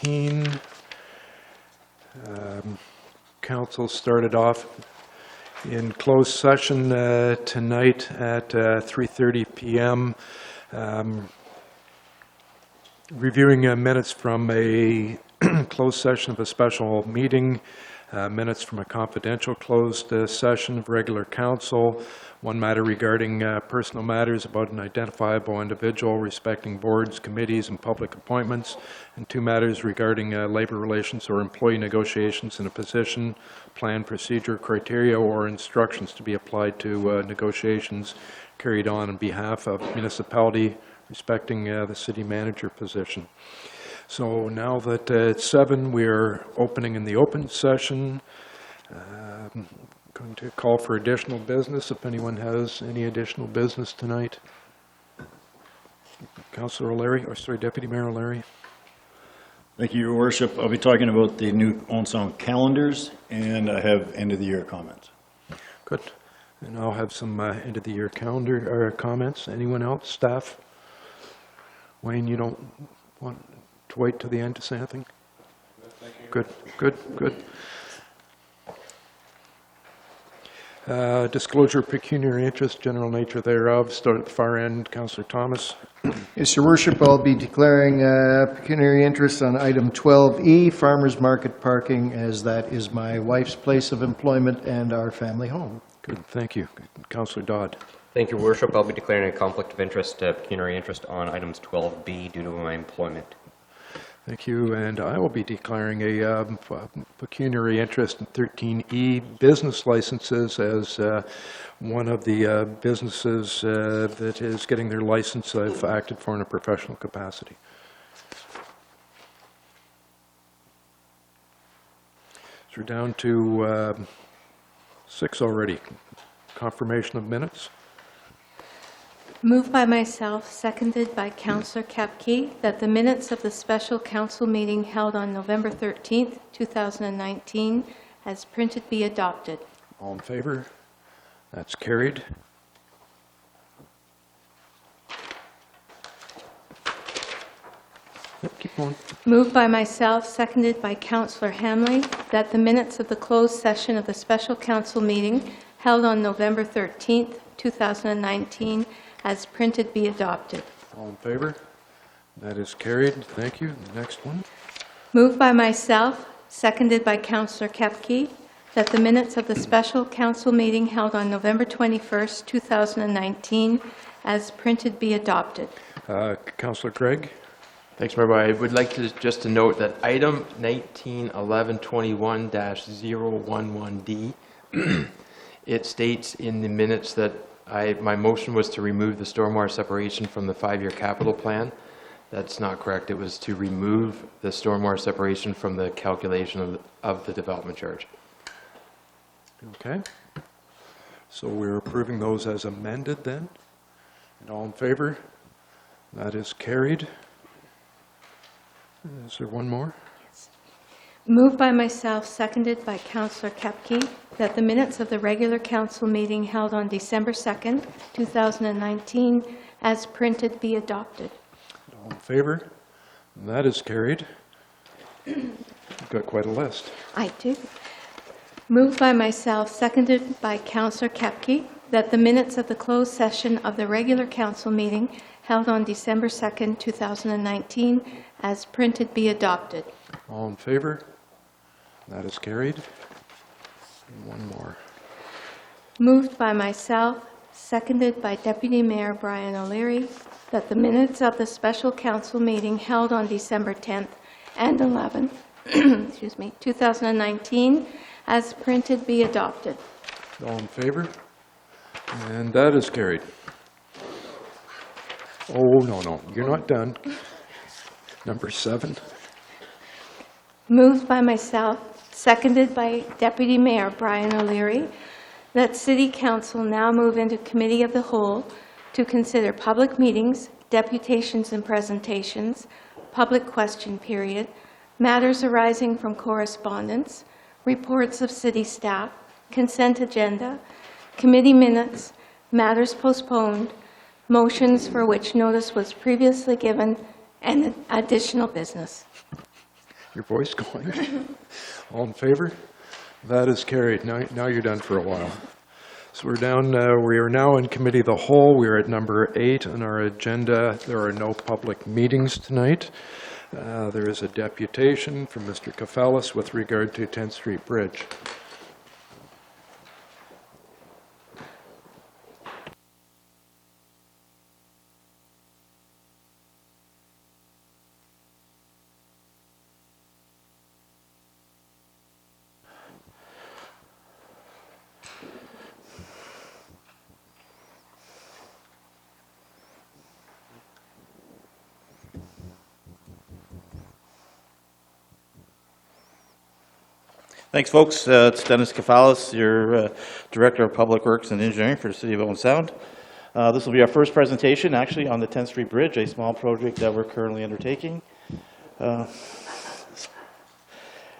19. Council started off in closed session tonight at 3:30 p.m. Reviewing minutes from a closed session of a special meeting, minutes from a confidential closed session of regular council, one matter regarding personal matters about an identifiable individual respecting boards, committees, and public appointments, and two matters regarding labor relations or employee negotiations in a position, plan, procedure, criteria, or instructions to be applied to negotiations carried on behalf of municipality respecting the city manager position. So now that it's 7, we're opening in the open session. Going to call for additional business if anyone has any additional business tonight. Councillor O'Leary, or sorry, Deputy Mayor O'Leary. Thank you, Your Worship. I'll be talking about the new OnSong calendars, and I have end of the year comments. Good. And I'll have some end of the year calendar comments. Anyone else? Staff? Wayne, you don't want to wait till the end to say anything? Good, good, good. Disclosure of pecuniary interest, general nature thereof. Start at the far end. Councillor Thomas. Yes, Your Worship, I'll be declaring pecuniary interest on item 12E, farmers market parking, as that is my wife's place of employment and our family home. Good, thank you. Councillor Dodd. Thank you, Worship. I'll be declaring a conflict of interest, pecuniary interest on items 12B due to my employment. Thank you, and I will be declaring a pecuniary interest in 13E business licenses as one of the businesses that is getting their license I've acted for in a professional capacity. So we're down to 6 already. Confirmation of minutes. Moved by myself, seconded by Councillor Kapke, that the minutes of the special council meeting held on November 13th, 2019, as printed be adopted. All in favor? That's carried. Yep, keep going. Moved by myself, seconded by Councillor Hamley, that the minutes of the closed session of the special council meeting held on November 13th, 2019, as printed be adopted. All in favor? That is carried. Thank you. The next one. Moved by myself, seconded by Councillor Kapke, that the minutes of the special council meeting held on November 21st, 2019, as printed be adopted. Councillor Craig. Thanks, Member. I would like to just to note that item 191121-011D, it states in the minutes that my motion was to remove the stormwater separation from the 5-year capital plan. That's not correct. It was to remove the stormwater separation from the calculation of the development charge. Okay. So we're approving those as amended then. And all in favor? That is carried. Is there one more? Moved by myself, seconded by Councillor Kapke, that the minutes of the regular council meeting held on December 2nd, 2019, as printed be adopted. All in favor? That is carried. You've got quite a list. I do. Moved by myself, seconded by Councillor Kapke, that the minutes of the closed session of the regular council meeting held on December 2nd, 2019, as printed be adopted. All in favor? That is carried. And one more. Moved by myself, seconded by Deputy Mayor Brian O'Leary, that the minutes of the special council meeting held on December 10th and 11th, 2019, as printed be adopted. All in favor? And that is carried. Oh, no, you're not done. Number 7. Moved by myself, seconded by Deputy Mayor Brian O'Leary, that City Council now move into Committee of the Whole to consider public meetings, deputations and presentations, public question period, matters arising from correspondence, reports of city staff, consent agenda, committee minutes, matters postponed, motions for which notice was previously given, and additional business. Your voice going? All in favor? That is carried. Now you're done for a while. So we are now in Committee of the Whole. We are at number 8 on our agenda. There are no public meetings tonight. There is a deputation from Mr. Kafalis with regard to 10th Street Bridge. Thanks, folks. It's Dennis Kafalis, your Director of Public Works and Engineering for the City of Owen Sound. This will be our first presentation, actually, on the 10th Street Bridge, a small project that we're currently undertaking.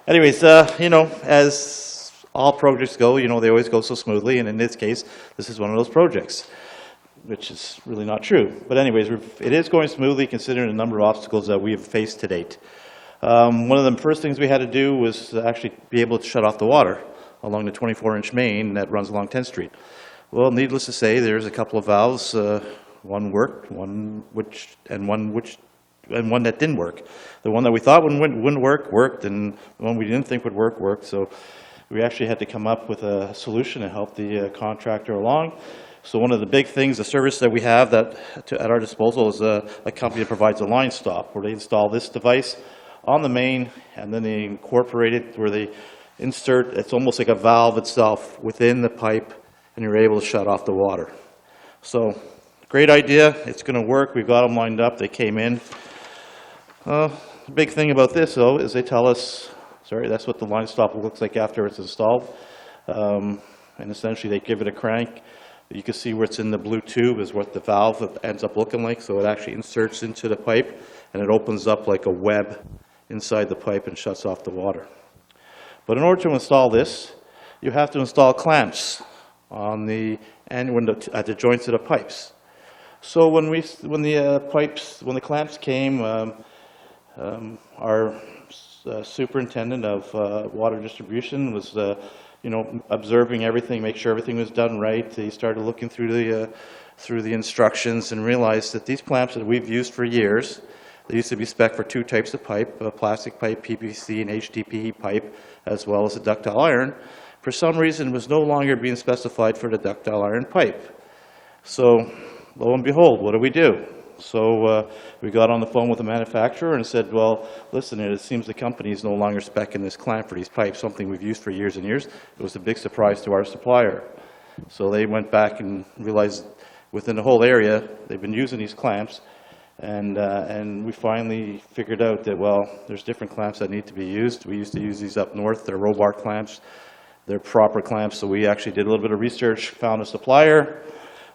Anyways, as all projects go, they always go so smoothly, and in this case, this is one of those projects, which is really not true. But anyways, it is going smoothly considering the number of obstacles that we have faced to date. One of the first things we had to do was to actually be able to shut off the water along the 24-inch main that runs along 10th Street. Well, needless to say, there's a couple of valves. One worked, one that didn't work. The one that we thought wouldn't work worked, and the one we didn't think would work worked. So we actually had to come up with a solution to help the contractor along. So one of the big things, the service that we have at our disposal is a company that provides a line stop, where they install this device on the main, and then they incorporate it where they insert, it's almost like a valve itself within the pipe, and you're able to shut off the water. So, great idea. It's going to work. We've got them lined up. They came in. The big thing about this, though, is they tell us, sorry, that's what the line stop looks like after it's installed. And essentially, they give it a crank. You can see where it's in the blue tube is what the valve ends up looking like. So it actually inserts into the pipe, and it opens up like a web inside the pipe and shuts off the water. But in order to install this, you have to install clamps on the end at the joints of the pipes. So when the clamps came, our superintendent of water distribution was observing everything, make sure everything was done right. He started looking through the instructions and realized that these clamps that we've used for years, they used to be spec'd for 2 types of pipe, plastic pipe, PVC, and HDPE pipe, as well as a ductile iron. For some reason, was no longer being specified for the ductile iron pipe. So, lo and behold, what do? So we got on the phone with the manufacturer and said, well, listen, it seems the company is no longer specing this clamp for these pipes, something we've used for years and years. It was a big surprise to our supplier. So they went back and realized within the whole area, they've been using these clamps. And we finally figured out that, well, there's different clamps that need to be used. We used to use these up north. They're Robar clamps. They're proper clamps. So we actually did a little bit of research, found a supplier.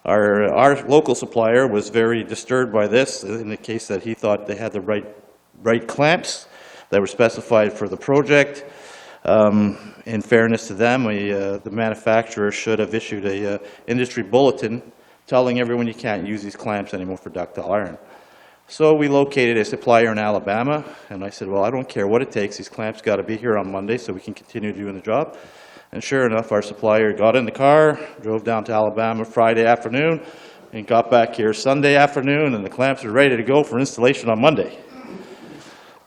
Our local supplier was very disturbed by this in the case that he thought they had the right clamps that were specified for the project. In fairness to them, the manufacturer should have issued a industry bulletin telling everyone you can't use these clamps anymore for ductile iron. So we located a supplier in Alabama, and I said, well, I don't care what it takes. These clamps got to be here on Monday so we can continue doing the job. And sure enough, our supplier got in the car, drove down to Alabama Friday afternoon, and got back here Sunday afternoon, and the clamps are ready to go for installation on Monday.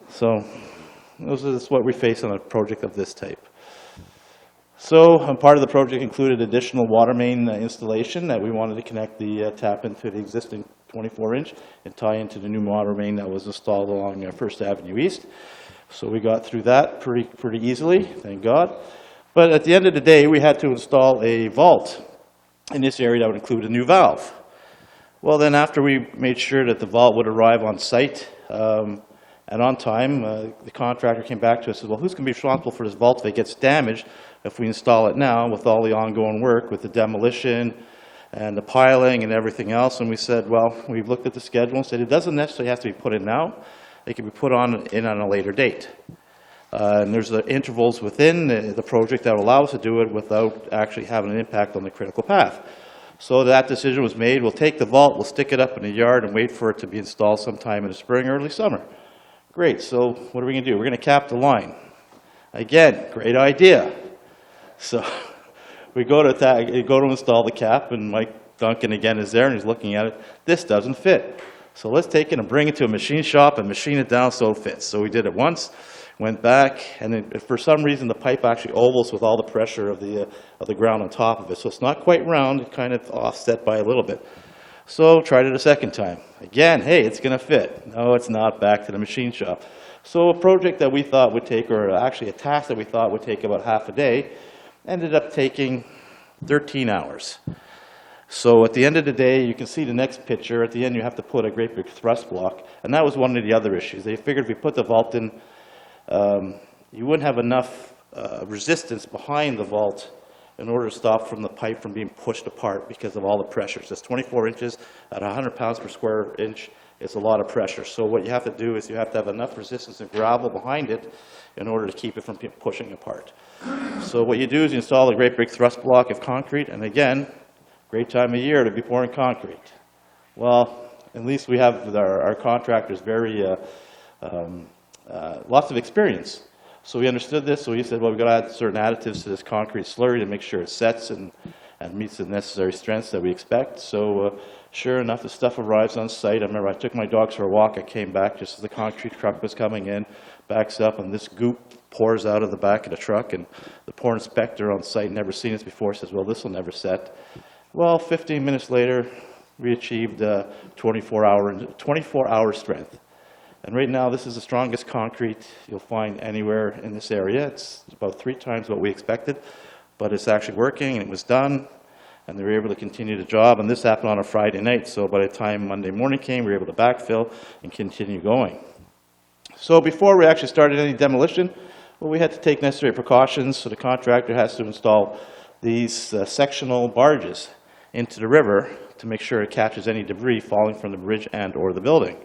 So this is what we face on a project of this type. So part of the project included additional water main installation that we wanted to connect the tap into the existing 24-inch and tie into the new water main that was installed along First Avenue East. So we got through that pretty easily, thank God. But at the end of the day, we had to install a vault in this area that would include a new valve. Well, then after we made sure that the vault would arrive on site and on time, the contractor came back to us and said, well, who's going to be responsible for this vault if it gets damaged if we install it now with all the ongoing work with the demolition and the piling and everything else? And we said, well, we've looked at the schedule and said it doesn't necessarily have to be put in now. It can be put in on a later date. And there's the intervals within the project that will allow us to do it without actually having an impact on the critical path. So that decision was made. We'll take the vault, we'll stick it up in the yard and wait for it to be installed sometime in the spring, early summer. Great, so what are we going to do? We're going to cap the line. Again, great idea. So we go to install the cap, and Mike Duncan again is there, and he's looking at it. This doesn't fit. So let's take it and bring it to a machine shop and machine it down so it fits. So we did it once, went back, and then for some reason the pipe actually ovals with all the pressure of the ground on top of it. So it's not quite round, it's kind of offset by a little bit. So tried it a second time. Again, hey, it's going to fit. No, it's not. Back to the machine shop. So a project that we thought would take, or actually a task that we thought would take about half a day, ended up taking 13 hours. So at the end of the day, you can see the next picture. At the end, you have to put a great big thrust block. And that was one of the other issues. They figured if we put the vault in, you wouldn't have enough resistance behind the vault in order to stop from the pipe from being pushed apart because of all the pressures. It's 24 inches at 100 pounds per square inch. It's a lot of pressure. So what you have to do is you have to have enough resistance and gravel behind it in order to keep it from pushing apart. So what you do is you install a great big thrust block of concrete, and again, great time of year to be pouring concrete. Well, at least we have our contractors very, lots of experience. So we understood this, so we said, well, we've got to add certain additives to this concrete slurry to make sure it sets and meets the necessary strengths that we expect. So sure enough, the stuff arrives on site. I remember I took my dogs for a walk. I came back just as the concrete truck was coming in, backs up, and this goop pours out of the back of the truck. And the poor inspector on site, never seen this before, says, well, this will never set. Well, 15 minutes later, we achieved 24-hour strength. And right now, this is the strongest concrete you'll find anywhere in this area. It's about 3 times what we expected, but it's actually working, and it was done, and they were able to continue the job. And this happened on a Friday night, so by the time Monday morning came, we were able to backfill and continue going. So before we actually started any demolition, well, we had to take necessary precautions. So the contractor has to install these sectional barges into the river to make sure it catches any debris falling from the bridge and or the building.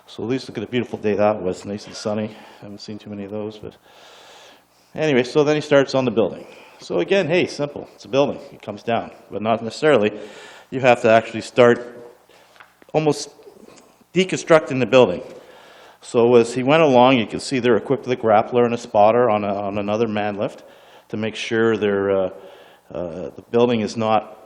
So at least look at the beautiful day that was, nice and sunny. Haven't seen too many of those, but anyway, so then he starts on the building. So again, hey, simple, it's a building, it comes down, but not necessarily. You have to actually start almost deconstructing the building. So as he went along, you can see they're equipped with a grappler and a spotter on another man lift to make sure the building is not,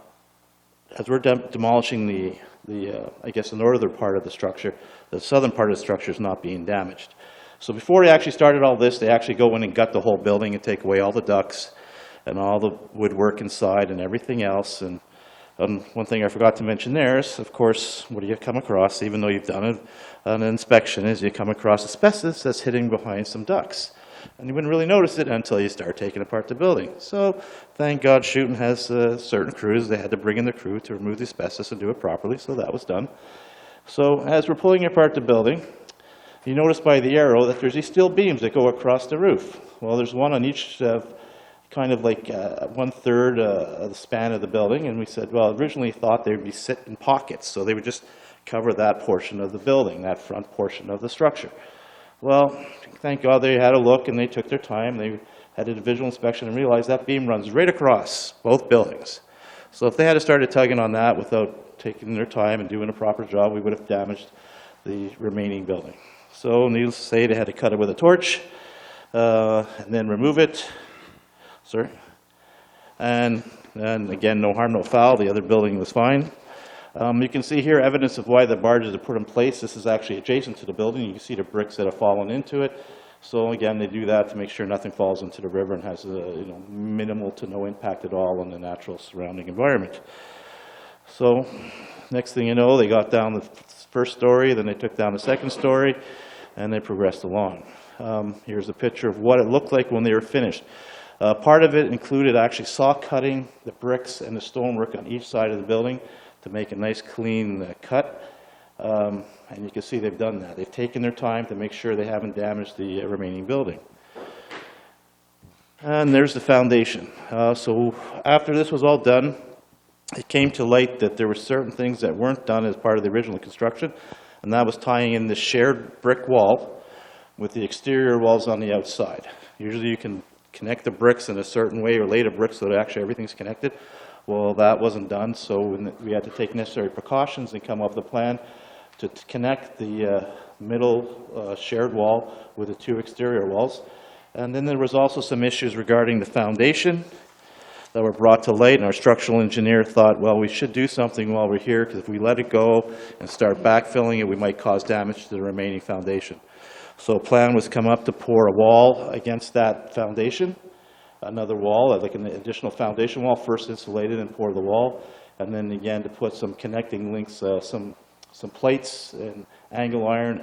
as we're demolishing I guess the northern part of the structure, the southern part of the structure is not being damaged. So before they actually started all this, they actually go in and gut the whole building and take away all the ducts and all the woodwork inside and everything else. And one thing I forgot to mention there is, of course, what do you come across, even though you've done an inspection, is you come across asbestos that's hidden behind some ducts. And you wouldn't really notice it until you start taking apart the building. So thank God Shooten has certain crews. They had to bring in the crew to remove the asbestos and do it properly, so that was done. So as we're pulling apart the building, you notice by the arrow that there's these steel beams that go across the roof. Well, there's one on each kind of like 1/3 of the span of the building, and we said, well, originally thought they would be sit in pockets, so they would just cover that portion of the building, that front portion of the structure. Well, thank God they had a look and they took their time. They had a visual inspection and realized that beam runs right across both buildings. So if they had started tugging on that without taking their time and doing a proper job, we would have damaged the remaining building. So needless to say, they had to cut it with a torch and then remove it. Sorry. And again, no harm, no foul. The other building was fine. You can see here evidence of why the barges are put in place. This is actually adjacent to the building. You can see the bricks that have fallen into it. So again, they do that to make sure nothing falls into the river and has minimal to no impact at all on the natural surrounding environment. So next thing you know, they got down the first story, then they took down the second story, and they progressed along. Here's a picture of what it looked like when they were finished. Part of it included actually saw cutting the bricks and the stonework on each side of the building to make a nice clean cut, and you can see they've done that. They've taken their time to make sure they haven't damaged the remaining building. And there's the foundation. So after this was all done, it came to light that there were certain things that weren't done as part of the original construction, and that was tying in the shared brick wall with the exterior walls on the outside. Usually you can connect the bricks in a certain way or lay the bricks so that actually everything's connected. Well, that wasn't done, so we had to take necessary precautions and come up with a plan to connect the middle shared wall with the 2 exterior walls. And then there was also some issues regarding the foundation that were brought to light, and our structural engineer thought, well, we should do something while we're here, because if we let it go and start backfilling it, we might cause damage to the remaining foundation. So a plan was come up to pour a wall against that foundation, another wall, like an additional foundation wall, first insulated and pour the wall, and then again to put some connecting links, some plates and angle iron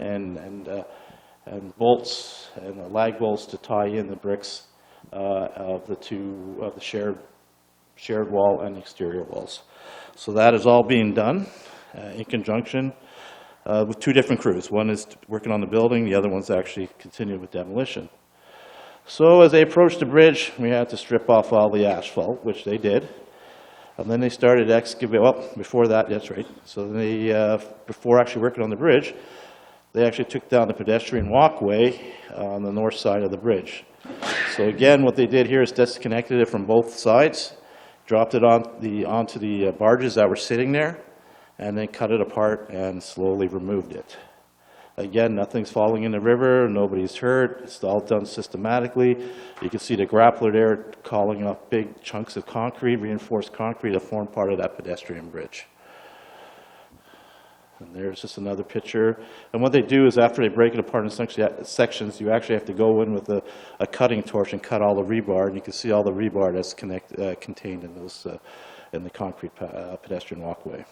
and bolts and lag bolts to tie in the bricks of the shared wall and exterior walls. So that is all being done in conjunction with 2 different crews. One is working on the building, the other one's actually continuing with demolition. So as they approached the bridge, we had to strip off all the asphalt, which they did. And then they started excavating, well, before that, that's right. So they, before actually working on the bridge, they actually took down the pedestrian walkway on the north side of the bridge. So again, what they did here is disconnected it from both sides, dropped it onto the barges that were sitting there, and then cut it apart and slowly removed it. Again, nothing's falling in the river, nobody's hurt, it's all done systematically. You can see the grappler there calling off big chunks of concrete, reinforced concrete, that form part of that pedestrian bridge. And there's just another picture. And what they do is after they break it apart in sections, you actually have to go in with a cutting torch and cut all the rebar, and you can see all the rebar that's contained in those in the concrete pedestrian walkway.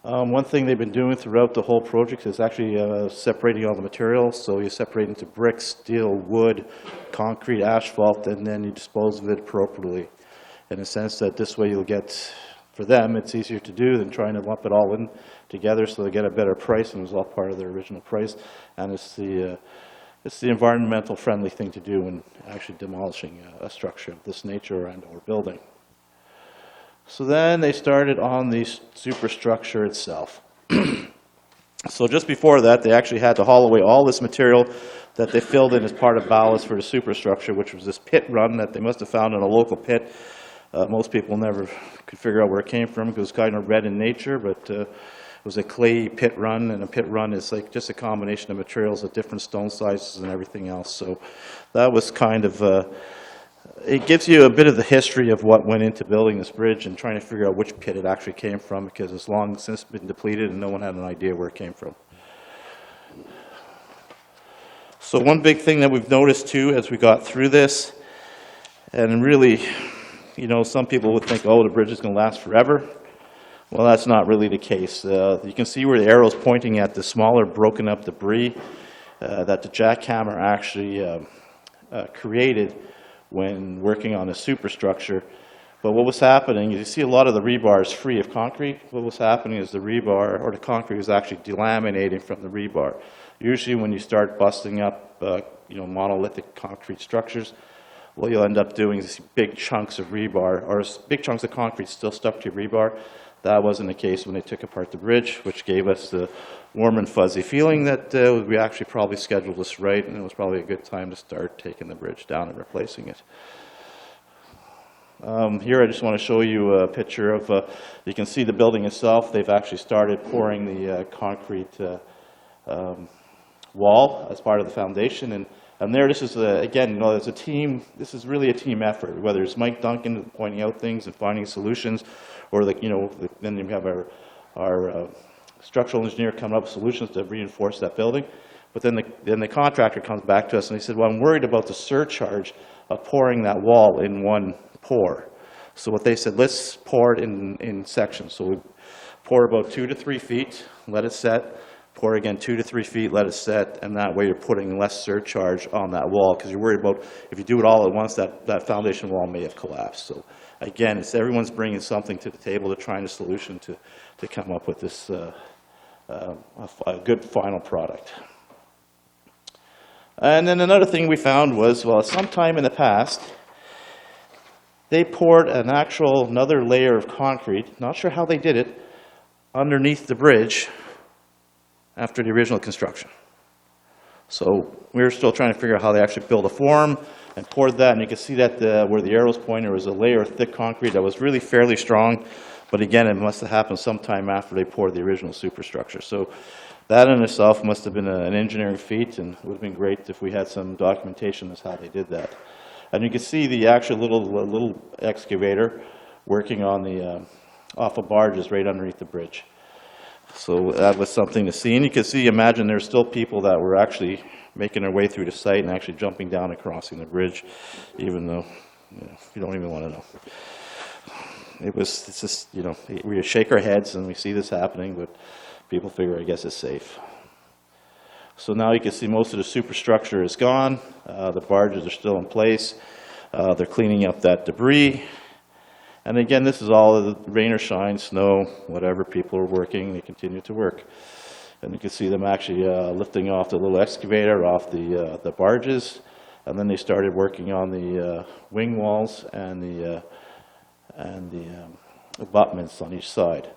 One thing they've been doing throughout the whole project is actually separating all the materials. So you separate into bricks, steel, wood, concrete, asphalt, and then you dispose of it appropriately. In a sense that this way you'll get, for them, it's easier to do than trying to lump it all in together so they get a better price, and it was all part of their original price. And it's the environmental friendly thing to do when actually demolishing a structure of this nature or building. So then they started on the superstructure itself. So just before that, they actually had to haul away all this material that they filled in as part of ballast for the superstructure, which was this pit run that they must have found in a local pit. Most people never could figure out where it came from because it was kind of red in nature, but it was a clay pit run, and a pit run is like just a combination of materials at different stone sizes and everything else. So that was kind of it gives you a bit of the history of what went into building this bridge and trying to figure out which pit it actually came from, because it's long since been depleted and no one had an idea where it came from. So one big thing that we've noticed too as we got through this, and really, you know, some people would think, oh, the bridge is going to last forever. Well, that's not really the case. You can see where the arrow's pointing at the smaller broken up debris that the jackhammer actually created when working on the superstructure. But what was happening, you see a lot of the rebar is free of concrete. What was happening is the rebar, or the concrete, was actually delaminating from the rebar. Usually when you start busting up you know, monolithic concrete structures, what you'll end up doing is big chunks of rebar, or big chunks of concrete still stuck to your rebar. That wasn't the case when they took apart the bridge, which gave us the warm and fuzzy feeling that we actually probably scheduled this right, and it was probably a good time to start taking the bridge down and replacing it. Here I just want to show you a picture of, you can see the building itself. They've actually started pouring the concrete wall as part of the foundation, and there, this is, again, you know, it's a team, this is really a team effort, whether it's Mike Duncan pointing out things and finding solutions, or, you know, then you have our structural engineer coming up with solutions to reinforce that building. But then the contractor comes back to us and he said, well, I'm worried about the surcharge of pouring that wall in one pour. So what they said, let's pour it in sections. So we pour about 2 to 3 feet, let it set, pour again 2 to 3 feet, let it set, and that way you're putting less surcharge on that wall, because you're worried about if you do it all at once, that foundation wall may have collapsed. So again, it's everyone's bringing something to the table to trying a solution to come up with this a good final product. And then another thing we found was, well, sometime in the past, they poured another layer of concrete, not sure how they did it, underneath the bridge after the original construction. So we were still trying to figure out how they actually built a form and poured that, and you can see that where the arrow's pointing, there was a layer of thick concrete that was really fairly strong, but again, it must have happened sometime after they poured the original superstructure. So that in itself must have been an engineering feat, and it would have been great if we had some documentation as how they did that. And you can see the actual little excavator working on the off of barges right underneath the bridge. So that was something to see. And you can see, imagine there's still people that were actually making their way through the site and actually jumping down and crossing the bridge, even though, you don't even want to know. It's just, we shake our heads and we see this happening, but people figure, I guess, it's safe. So now you can see most of the superstructure is gone. The barges are still in place. They're cleaning up that debris. And again, this is all of the rain or shine, snow, whatever, people are working, they continue to work. And you can see them actually lifting off the little excavator off the barges. And then they started working on the wing walls and the abutments on each side.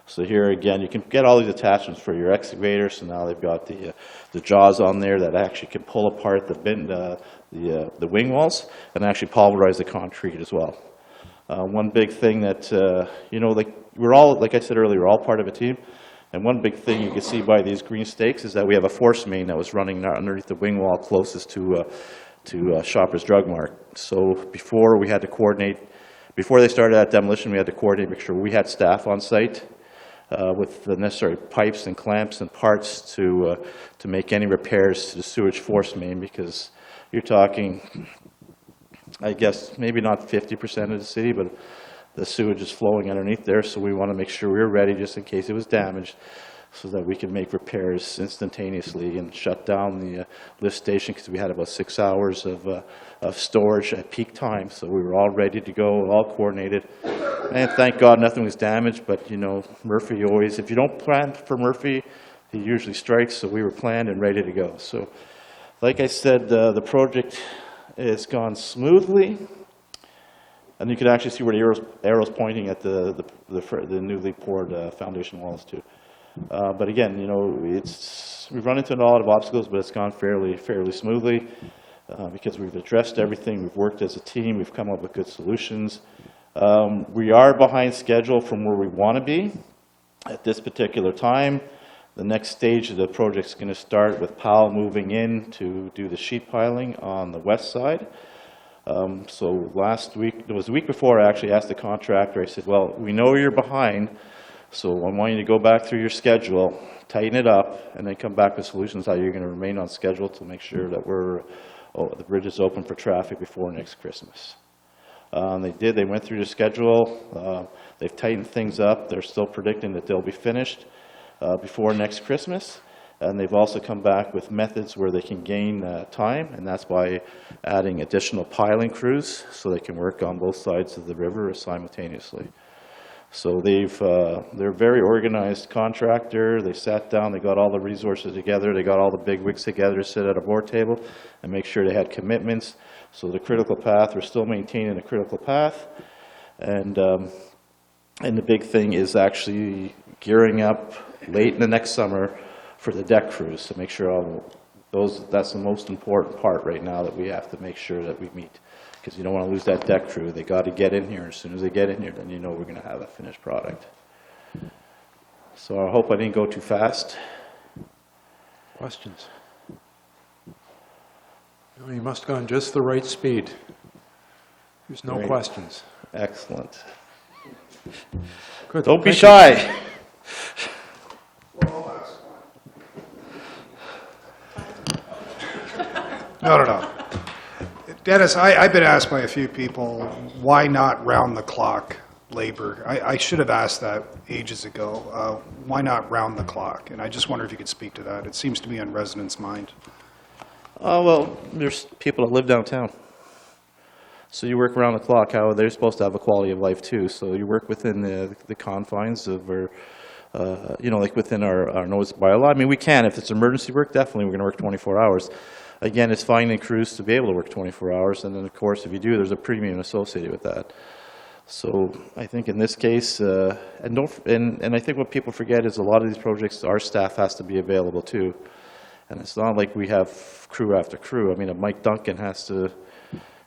So here again, you can get all these attachments for your excavator. So now they've got the jaws on there that actually can pull apart the wing walls and actually pulverize the concrete as well. One big thing that, we're all, like I said earlier, we're all part of a team. And one big thing you can see by these green stakes is that we have a force main that was running underneath the wing wall closest to Shoppers Drug Mart. So before we had to coordinate, before they started that demolition, we had to coordinate, make sure we had staff on site with the necessary pipes and clamps and parts to make any repairs to the sewage force main, because you're talking, I guess, maybe not 50% of the city, but the sewage is flowing underneath there, so we want to make sure we're ready just in case it was damaged, so that we can make repairs instantaneously and shut down the lift station, because we had about 6 hours of storage at peak time, so we were all ready to go, all coordinated. And thank God nothing was damaged, but Murphy always, if you don't plan for Murphy, he usually strikes, so we were planned and ready to go. So like I said, the project has gone smoothly. And you can actually see where the arrow's pointing at the newly poured foundation walls too. But again, we've run into a lot of obstacles, but it's gone fairly smoothly because we've addressed everything. We've worked as a team. We've come up with good solutions. We are behind schedule from where we want to be at this particular time. The next stage of the project is going to start with Powell moving in to do the sheet piling on the west side. So last week, it was the week before, I actually asked the contractor, I said, well, we know you're behind, so I want you to go back through your schedule, tighten it up, and then come back with solutions how you're going to remain on schedule to make sure that the bridge is open for traffic before next Christmas. They did, they went through the schedule, they've tightened things up, they're still predicting that they'll be finished before next Christmas. And they've also come back with methods where they can gain time, and that's by adding additional piling crews so they can work on both sides of the river simultaneously. So they're a very organized contractor. They sat down, they got all the resources together, they got all the big wigs together to sit at a board table and make sure they had commitments. So the critical path, we're still maintaining the critical path. And the big thing is actually gearing up late in the next summer for the deck crews to make sure that's the most important part right now that we have to make sure that we meet, because you don't want to lose that deck crew. They got to get in here. As soon as they get in here, then we're going to have a finished product. So I hope I didn't go too fast. Questions? No, you must have gone just the right speed. There's no Great. questions. Excellent. Good. Don't be Thank you. shy. No. Dennis, I've been asked by a few people, why not round-the-clock labor? I should have asked that ages ago. Why not round-the-clock? And I just wonder if you could speak to that. It seems to be on residents' mind. Well, there's people that live downtown. So you work around the clock. How they're supposed to have a quality of life too. So you work within the confines of our, like within our notice bylaw. I mean, we can, if it's emergency work, definitely we're going to work 24 hours. Again, it's finding crews to be able to work 24 hours, and then of course, if you do, there's a premium associated with that. So I think in this case, and I think what people forget is a lot of these projects, our staff has to be available too. And it's not like we have crew after crew. I mean, Mike Duncan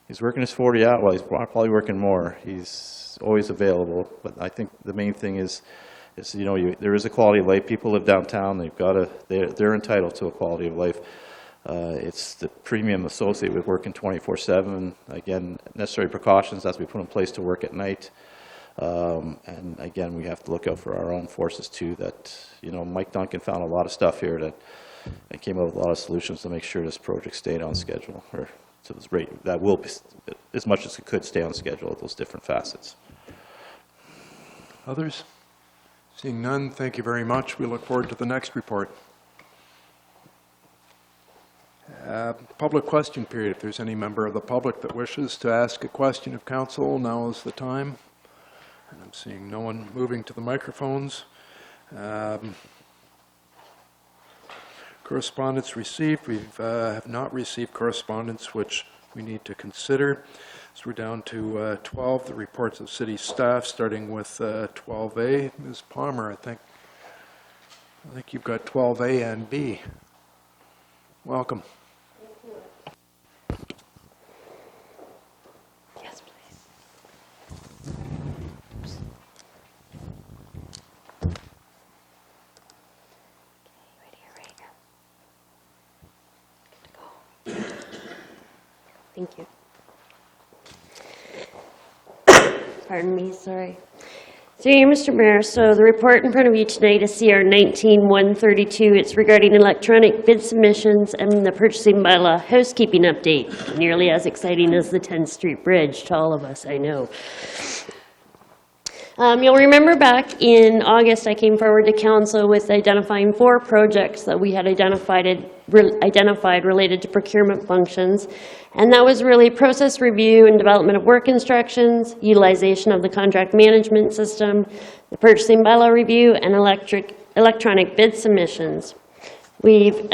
he's working his 40 hours, well, he's probably working more. He's always available, but I think the main thing is is, you know, there is a quality of life. People live downtown, they're entitled to a quality of life. It's the premium associated with working 24/7. Again, necessary precautions as we put in place to work at night. And again, we have to look out for our own forces too, that, you know, Mike Duncan found a lot of stuff here and came up with a lot of solutions to make sure this project stayed on schedule, or to this rate, that will be, as much as it could, stay on schedule at those different facets. Others? Seeing none, thank you very much. We look forward to the next report. Public question period. If there's any member of the public that wishes to ask a question of council, now is the time. And I'm seeing no one moving to the microphones. Correspondence received. We have not received correspondence which we need to consider. So we're down to 12, the reports of city staff, starting with 12A. Ms. Palmer, I think you've got 12A and B. Welcome. Yes, please. Thank you. Pardon me, sorry. Through you, Mr. Mayor, so the report in front of you tonight is CR 19-132. It's regarding electronic bid submissions and the purchasing bylaw housekeeping update. Nearly as exciting as the 10th Street Bridge to all of us, I know. You'll remember back in August, I came forward to council with identifying 4 projects that we had identified related to procurement functions. And that was really process review and development of work instructions, utilization of the contract management system, the purchasing bylaw review, and electronic bid submissions. We've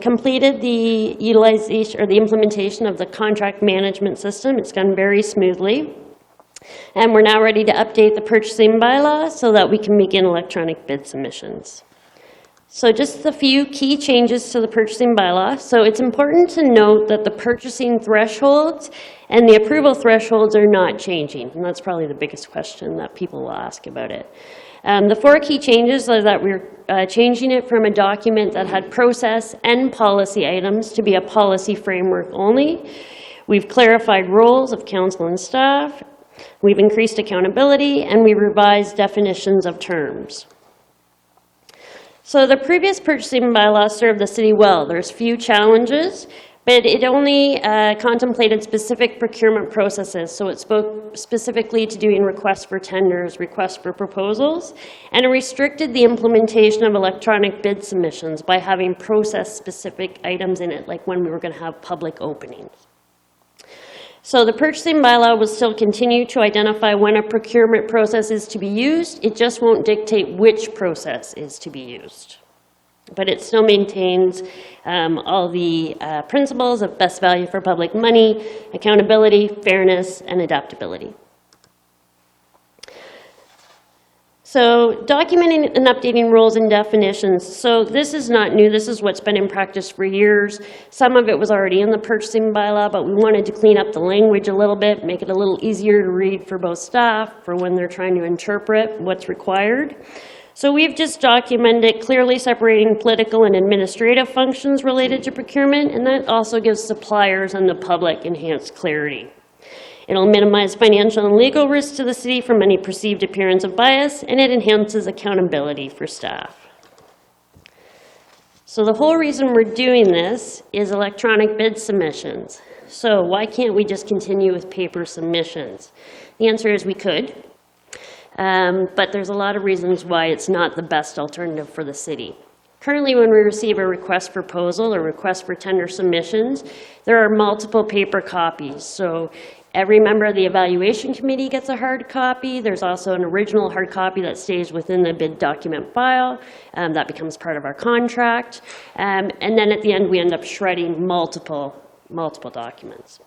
completed the utilization or the implementation of the contract management system. It's gone very smoothly. And we're now ready to update the purchasing bylaw so that we can begin electronic bid submissions. So just a few key changes to the purchasing bylaw. So it's important to note that the purchasing thresholds and the approval thresholds are not changing. And that's probably the biggest question that people will ask about it. The 4 key changes are that we're changing it from a document that had process and policy items to be a policy framework only. We've clarified roles of council and staff. We've increased accountability, and we revised definitions of terms. So the previous purchasing bylaw served the city well. There's few challenges, but it only contemplated specific procurement processes. So it spoke specifically to doing requests for tenders, requests for proposals, and it restricted the implementation of electronic bid submissions by having process-specific items in it, like when we were going to have public openings. So the purchasing bylaw will still continue to identify when a procurement process is to be used. It just won't dictate which process is to be used. But it still maintains all the principles of best value for public money, accountability, fairness, and adaptability. So documenting and updating rules and definitions. So this is not new. This is what's been in practice for years. Some of it was already in the purchasing bylaw, but we wanted to clean up the language a little bit, make it a little easier to read for both staff, for when they're trying to interpret what's required. So we've just documented clearly separating political and administrative functions related to procurement, and that also gives suppliers and the public enhanced clarity. It'll minimize financial and legal risks to the city from any perceived appearance of bias, and it enhances accountability for staff. So the whole reason we're doing this is electronic bid submissions. So why can't we just continue with paper submissions? The answer is we could, but there's a lot of reasons why it's not the best alternative for the city. Currently, when we receive a request proposal or request for tender submissions, there are multiple paper copies. So every member of the evaluation committee gets a hard copy. There's also an original hard copy that stays within the bid document file. That becomes part of our contract. And then at the end, we end up shredding multiple documents.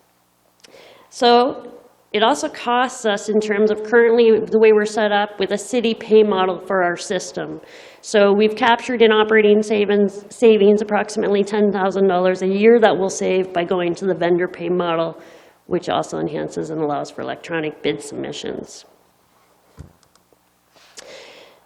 So it also costs us in terms of currently the way we're set up with a city pay model for our system. So we've captured in operating savings approximately $10,000 a year that we'll save by going to the vendor pay model, which also enhances and allows for electronic bid submissions.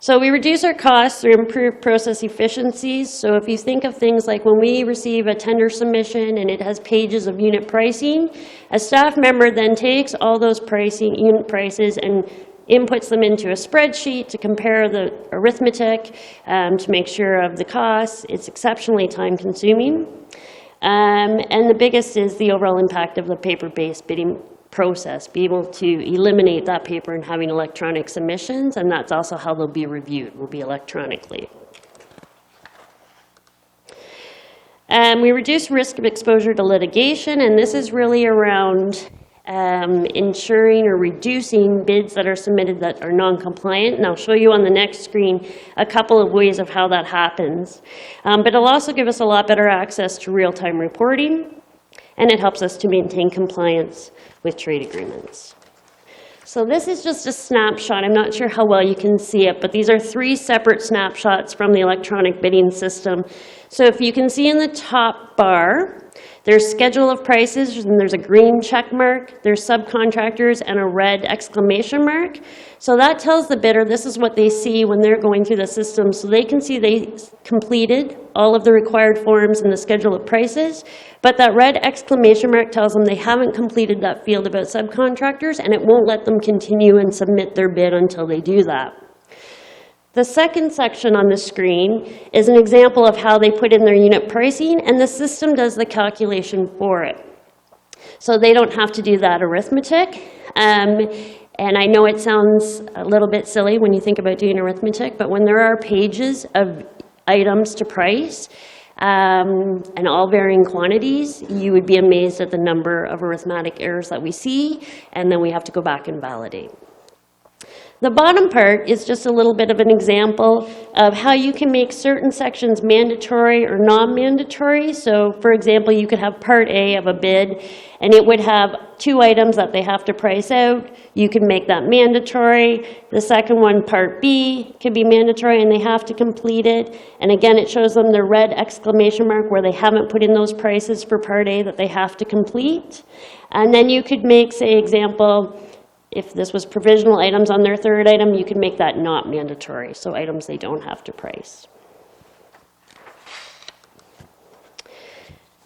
So we reduce our costs through improved process efficiencies. So if you think of things like when we receive a tender submission and it has pages of unit pricing, a staff member then takes all those unit prices and inputs them into a spreadsheet to compare the arithmetic to make sure of the costs. It's exceptionally time-consuming. And the biggest is the overall impact of the paper-based bidding process, be able to eliminate that paper and having electronic submissions, and that's also how they'll be reviewed, will be electronically. We reduce risk of exposure to litigation, and this is really around ensuring or reducing bids that are submitted that are non-compliant. And I'll show you on the next screen a couple of ways of how that happens. But it'll also give us a lot better access to real-time reporting, and it helps us to maintain compliance with trade agreements. So this is just a snapshot. I'm not sure how well you can see it, but these are 3 separate snapshots from the electronic bidding system. So if you can see in the top bar, there's schedule of prices, and there's a green check mark, there's subcontractors, and a red exclamation mark. So that tells the bidder this is what they see when they're going through the system. So they can see they completed all of the required forms and the schedule of prices, but that red exclamation mark tells them they haven't completed that field about subcontractors, and it won't let them continue and submit their bid until they do that. The second section on the screen is an example of how they put in their unit pricing, and the system does the calculation for it. So they don't have to do that arithmetic. And I know it sounds a little bit silly when you think about doing arithmetic, but when there are pages of items to price, and all varying quantities, you would be amazed at the number of arithmetic errors that we see, and then we have to go back and validate. The bottom part is just a little bit of an example of how you can make certain sections mandatory or non-mandatory. So, for example, you could have Part A of a bid, and it would have 2 items that they have to price out. You can make that mandatory. The second one, Part B, can be mandatory, and they have to complete it. And again, it shows them the red exclamation mark where they haven't put in those prices for Part A that they have to complete. And then you could make, say, example, if this was provisional items on their third item, you could make that not mandatory, so items they don't have to price.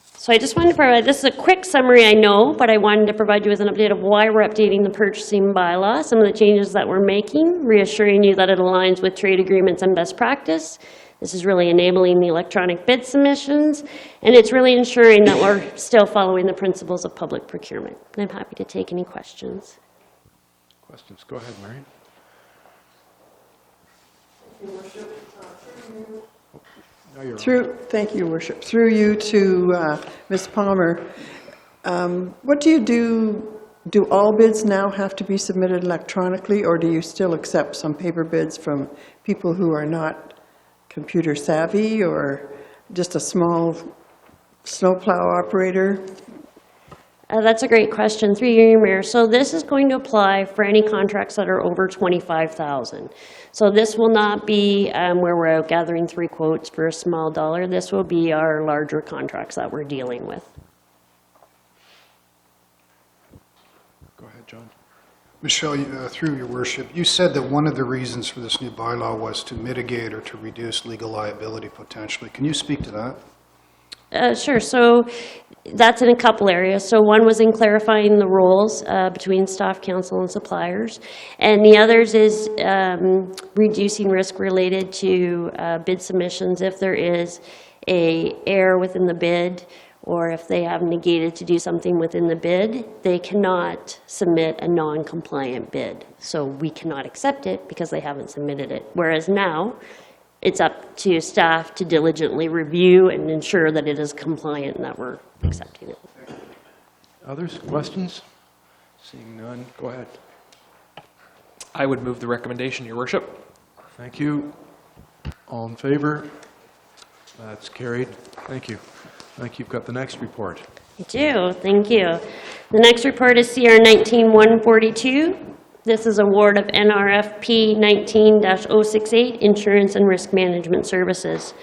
So I just wanted to provide, this is a quick summary, I know, but I wanted to provide you with an update of why we're updating the purchasing bylaw, some of the changes that we're making, reassuring you that it aligns with trade agreements and best practice. This is really enabling the electronic bid submissions, and it's really ensuring that we're still following the principles of public procurement. And I'm happy to take any questions. Questions? Go ahead, Marion. Thank you, Worship. Through you to Ms. Palmer. What do you do? Do all bids now have to be submitted electronically, or do you still accept some paper bids from people who are not computer savvy, or just a small snowplow operator? That's a great question. Through you, Mayor. So this is going to apply for any contracts that are over $25,000. So this will not be where we're out gathering 3 quotes for a small dollar. This will be our larger contracts that we're dealing with. Go ahead, John. Michelle, through your worship, you said that one of the reasons for this new bylaw was to mitigate or to reduce legal liability potentially. Can you speak to that? Sure. So that's in a couple areas. So one was in clarifying the roles between staff, council, and suppliers. And the others is reducing risk related to bid submissions if there is a error within the bid, or if they have negated to do something within the bid, they cannot submit a non-compliant bid. So we cannot accept it because they haven't submitted it. Whereas now, it's up to staff to diligently review and ensure that it is compliant and that we're accepting it. Others? Questions? Seeing none, go ahead. I would move the recommendation, Your Worship. Thank you. All in favor? That's carried. Thank you. I think you've got the next report. I do, thank you. The next report is CR 19-142. This is award of NRFP 19-068, Insurance and Risk Management Services.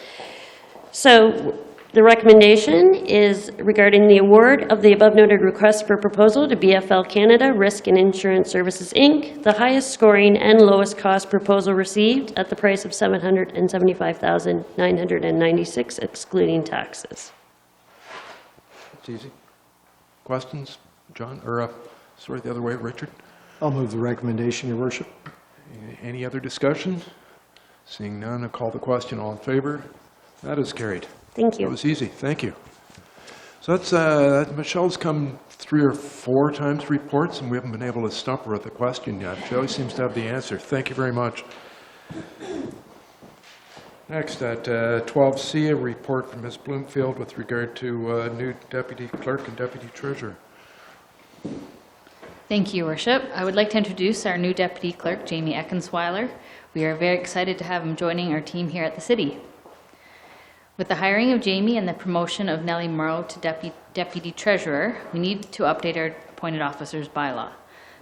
So The recommendation is regarding the award of the above-noted request for proposal to BFL Canada Risk and Insurance Services, Inc., the highest scoring and lowest cost proposal received at the price of $775,996, excluding taxes. It's easy. Questions? John, or, sorry, the other way, Richard? I'll move the recommendation, Your Worship. Any other discussion? Seeing none, I'll call the question. All in favor? That is carried. Thank That you. was easy. Thank you. So that's, Michelle's come 3 or 4 times to reports, and we haven't been able to stump her with a question yet. She always seems to have the answer. Thank you very much. Next, at 12C, a report from Ms. Bloomfield with regard to new deputy clerk and deputy treasurer. Thank you, Your Worship. I would like to introduce our new deputy clerk, Jamie Eckensweiler. We are very excited to have him joining our team here at the city. With the hiring of Jamie and the promotion of Nellie Morrow to deputy treasurer, we need to update our appointed officers bylaw.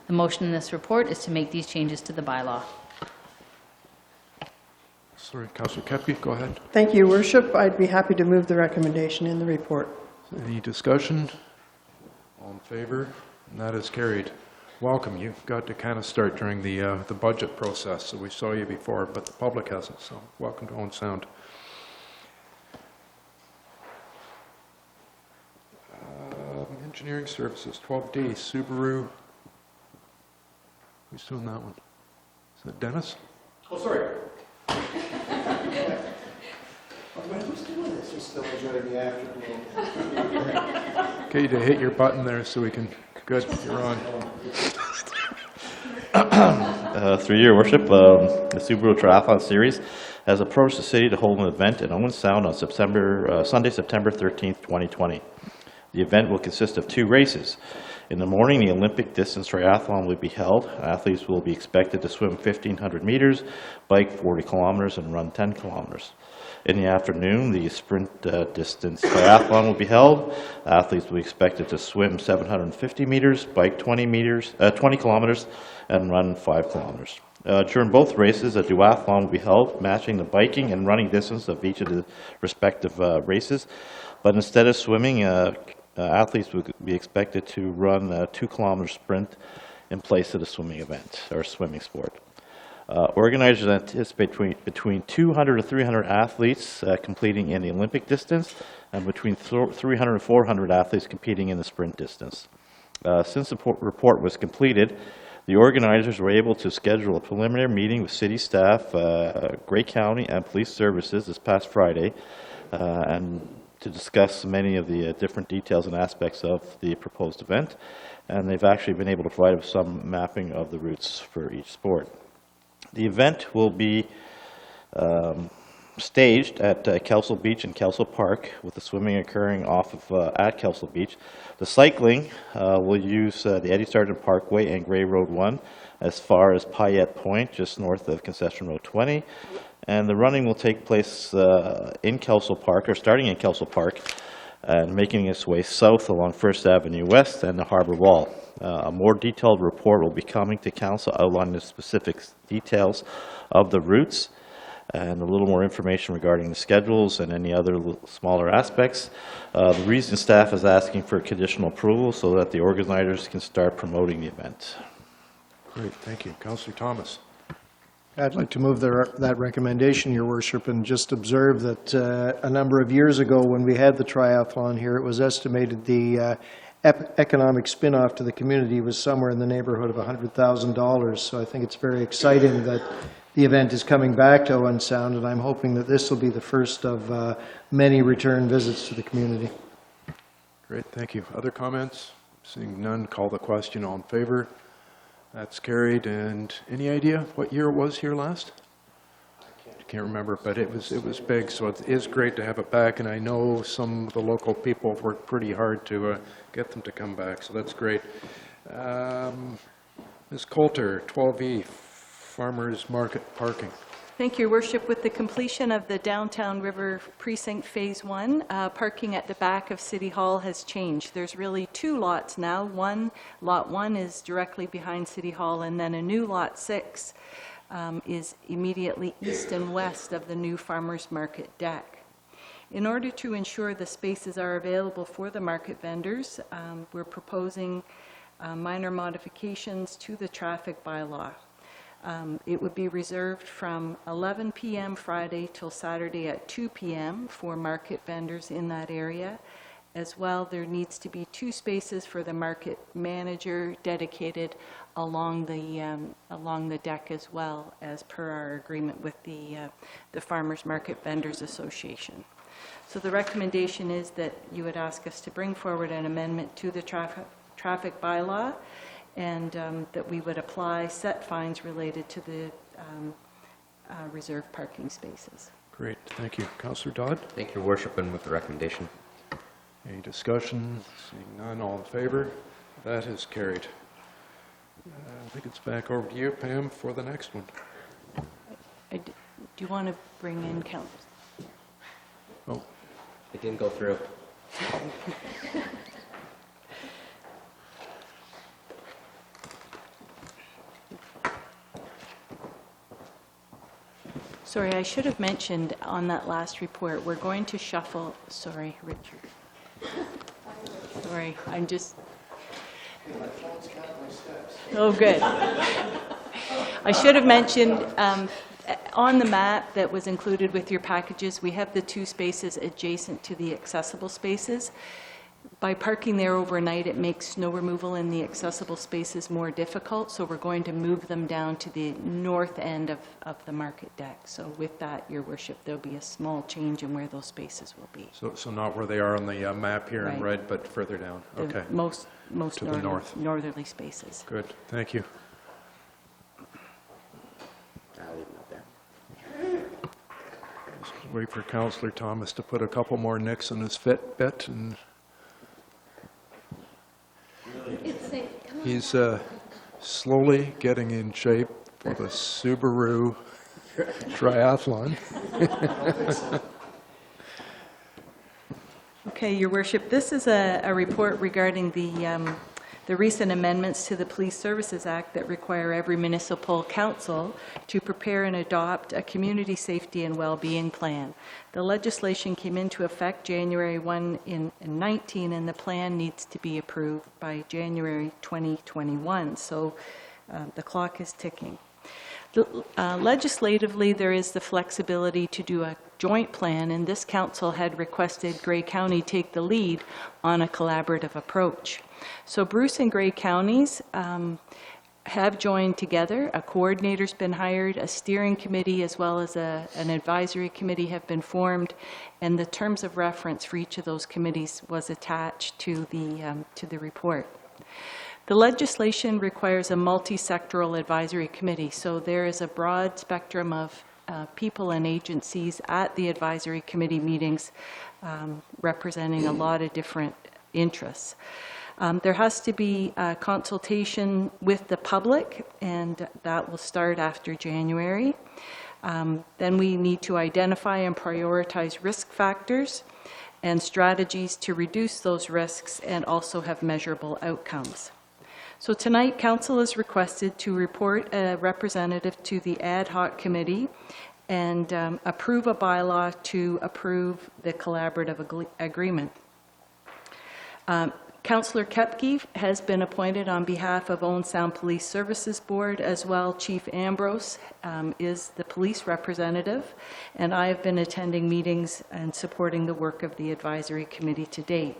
The motion in this report is to make these changes to the bylaw. Sorry, Councillor Kepi, go ahead. Thank you, Your Worship. I'd be happy to move the recommendation in the report. Any discussion? All in favor? And that is carried. Welcome. You got to kind of start during the budget process, so we saw you before, but the public hasn't, so welcome to Owen Sound. Engineering Services, 12D, Subaru. Who's doing that one? Is that Dennis? Oh, sorry. Who's doing this? Just still enjoying the afternoon. Okay, to hit your button there so we can, good, you're on. Through your worship, the Subaru Triathlon Series has approached the city to hold an event in Owen Sound on Sunday, September 13th, 2020. The event will consist of 2 races. In the morning, the Olympic distance triathlon will be held. Athletes will be expected to swim 1,500 meters, bike 40 kilometers, and run 10 kilometers. In the afternoon, the sprint distance triathlon will be held. Athletes will be expected to swim 750 meters, bike 20 kilometers, and run 5 kilometers. During both races, a duathlon will be held, matching the biking and running distance of each of the respective races. But instead of swimming, athletes will be expected to run a 2-kilometer sprint in place of the swimming event or swimming sport. Organizers anticipate between 200 to 300 athletes completing in the Olympic distance and between 300 and 400 athletes competing in the sprint distance. Since the report was completed, the organizers were able to schedule a preliminary meeting with city staff, Grey County, and police services this past Friday, and to discuss many of the different details and aspects of the proposed event. And they've actually been able to provide some mapping of the routes for each sport. The event will be staged at Kelso Beach and Kelso Park, with the swimming occurring off of at Kelso Beach. The cycling will use the Eddie Sargent Parkway and Gray Road 1 as far as Payette Point, just north of Concession Road 20. And the running will take place in Kelso Park, or starting in Kelso Park, and making its way south along First Avenue West and the Harbor Wall. A more detailed report will be coming to council outlining the specific details of the routes and a little more information regarding the schedules and any other smaller aspects. The reason staff is asking for conditional approval so that the organizers can start promoting the event. Great, thank you. Councillor Thomas. I'd like to move that recommendation, Your Worship, and just observe that a number of years ago when we had the triathlon here, it was estimated the economic spin-off to the community was somewhere in the neighborhood of $100,000. So I think it's very exciting that the event is coming back to Owen Sound, and I'm hoping that this will be the first of many return visits to the community. Great, thank you. Other comments? Seeing none, call the question. All in favor? That's carried. And any idea what year it was here last? I can't remember, but it was big, so it is great to have it back, and I know some of the local people have worked pretty hard to get them to come back, so that's great. Ms. Coulter, 12E, Farmers Market Parking. Thank you, Your Worship. With the completion of the Downtown River Precinct Phase 1, parking at the back of City Hall has changed. There's really 2 lots now. Lot 1 is directly behind City Hall, and then a new Lot 6 is immediately east and west of the new Farmers Market deck. In order to ensure the spaces are available for the market vendors, we're proposing minor modifications to the traffic bylaw. It would be reserved from 11 p.m. Friday till Saturday at 2 p.m. for market vendors in that area. As well, there needs to be 2 spaces for the market manager dedicated along the deck as well, as per our agreement with the Farmers Market Vendors Association. So the recommendation is that you would ask us to bring forward an amendment to the traffic bylaw, and that we would apply set fines related to the reserved parking spaces. Great, thank you. Councillor Dodd? Thank you, Your Worship, and with the recommendation. Any discussion? Seeing none, all in favor? That is carried. I think it's back over to you, Pam, for the next one. Do you want to bring in council? Oh, It didn't go through. Sorry, I should have mentioned on that last report, we're going to shuffle, sorry, Richard. Sorry, I'm just... Oh, good. I should have mentioned, on the map that was included with your packages, we have the 2 spaces adjacent to the accessible spaces. By parking there overnight, it makes snow removal in the accessible spaces more difficult, so we're going to move them down to the north end of the market deck. So with that, Your Worship, there'll be a small change in where those spaces will be. so not where they are on the map here in Right. red, but further down. The Okay, most To the north. northerly spaces. good, thank you. Just wait for Councillor Thomas to put a couple more nicks in his Fitbit, and he's slowly getting in shape for the Subaru Triathlon. Okay, Your Worship, this is a report regarding the recent amendments to the Police Services Act that require every municipal council to prepare and adopt a community safety and well-being plan. The legislation came into effect January 1 in 19, and the plan needs to be approved by January 2021, so the clock is ticking. Legislatively, there is the flexibility to do a joint plan, and this council had requested Grey County take the lead on a collaborative approach. So Bruce and Grey counties have joined together. A coordinator's been hired, a steering committee as well as an advisory committee have been formed, and the terms of reference for each of those committees was attached to the report. The legislation requires a multi-sectoral advisory committee, so there is a broad spectrum of people and agencies at the advisory committee meetings representing a lot of different interests. There has to be a consultation with the public, and that will start after January. Then we need to identify and prioritize risk factors and strategies to reduce those risks and also have measurable outcomes. So tonight, Council is requested to report a representative to the ad hoc committee and approve a bylaw to approve the collaborative agreement. Councillor Kepke has been appointed on behalf of Owen Sound Police Services Board, as well Chief Ambrose is the police representative, and I have been attending meetings and supporting the work of the advisory committee to date.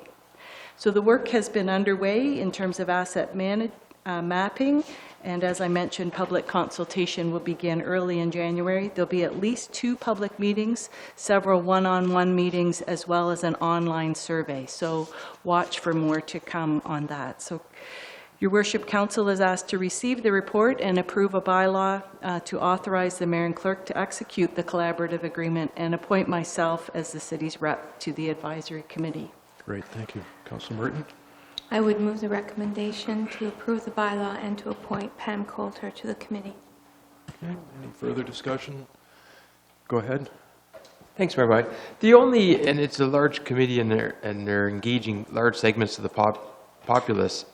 So the work has been underway in terms of asset mapping, and as I mentioned, public consultation will begin early in January. There'll be at least 2 public meetings, several one-on-one meetings, as well as an online survey. So watch for more to come on that. So Your Worship, Council is asked to receive the report and approve a bylaw to authorize the Mayor and Clerk to execute the collaborative agreement and appoint myself as the city's rep to the advisory committee. Great, thank you. Councillor Merton? I would move the recommendation to approve the bylaw and to appoint Pam Coulter to the committee. Okay, any further discussion? Go ahead. Thanks very much. The only, and it's a large committee and they're engaging large segments of the populace.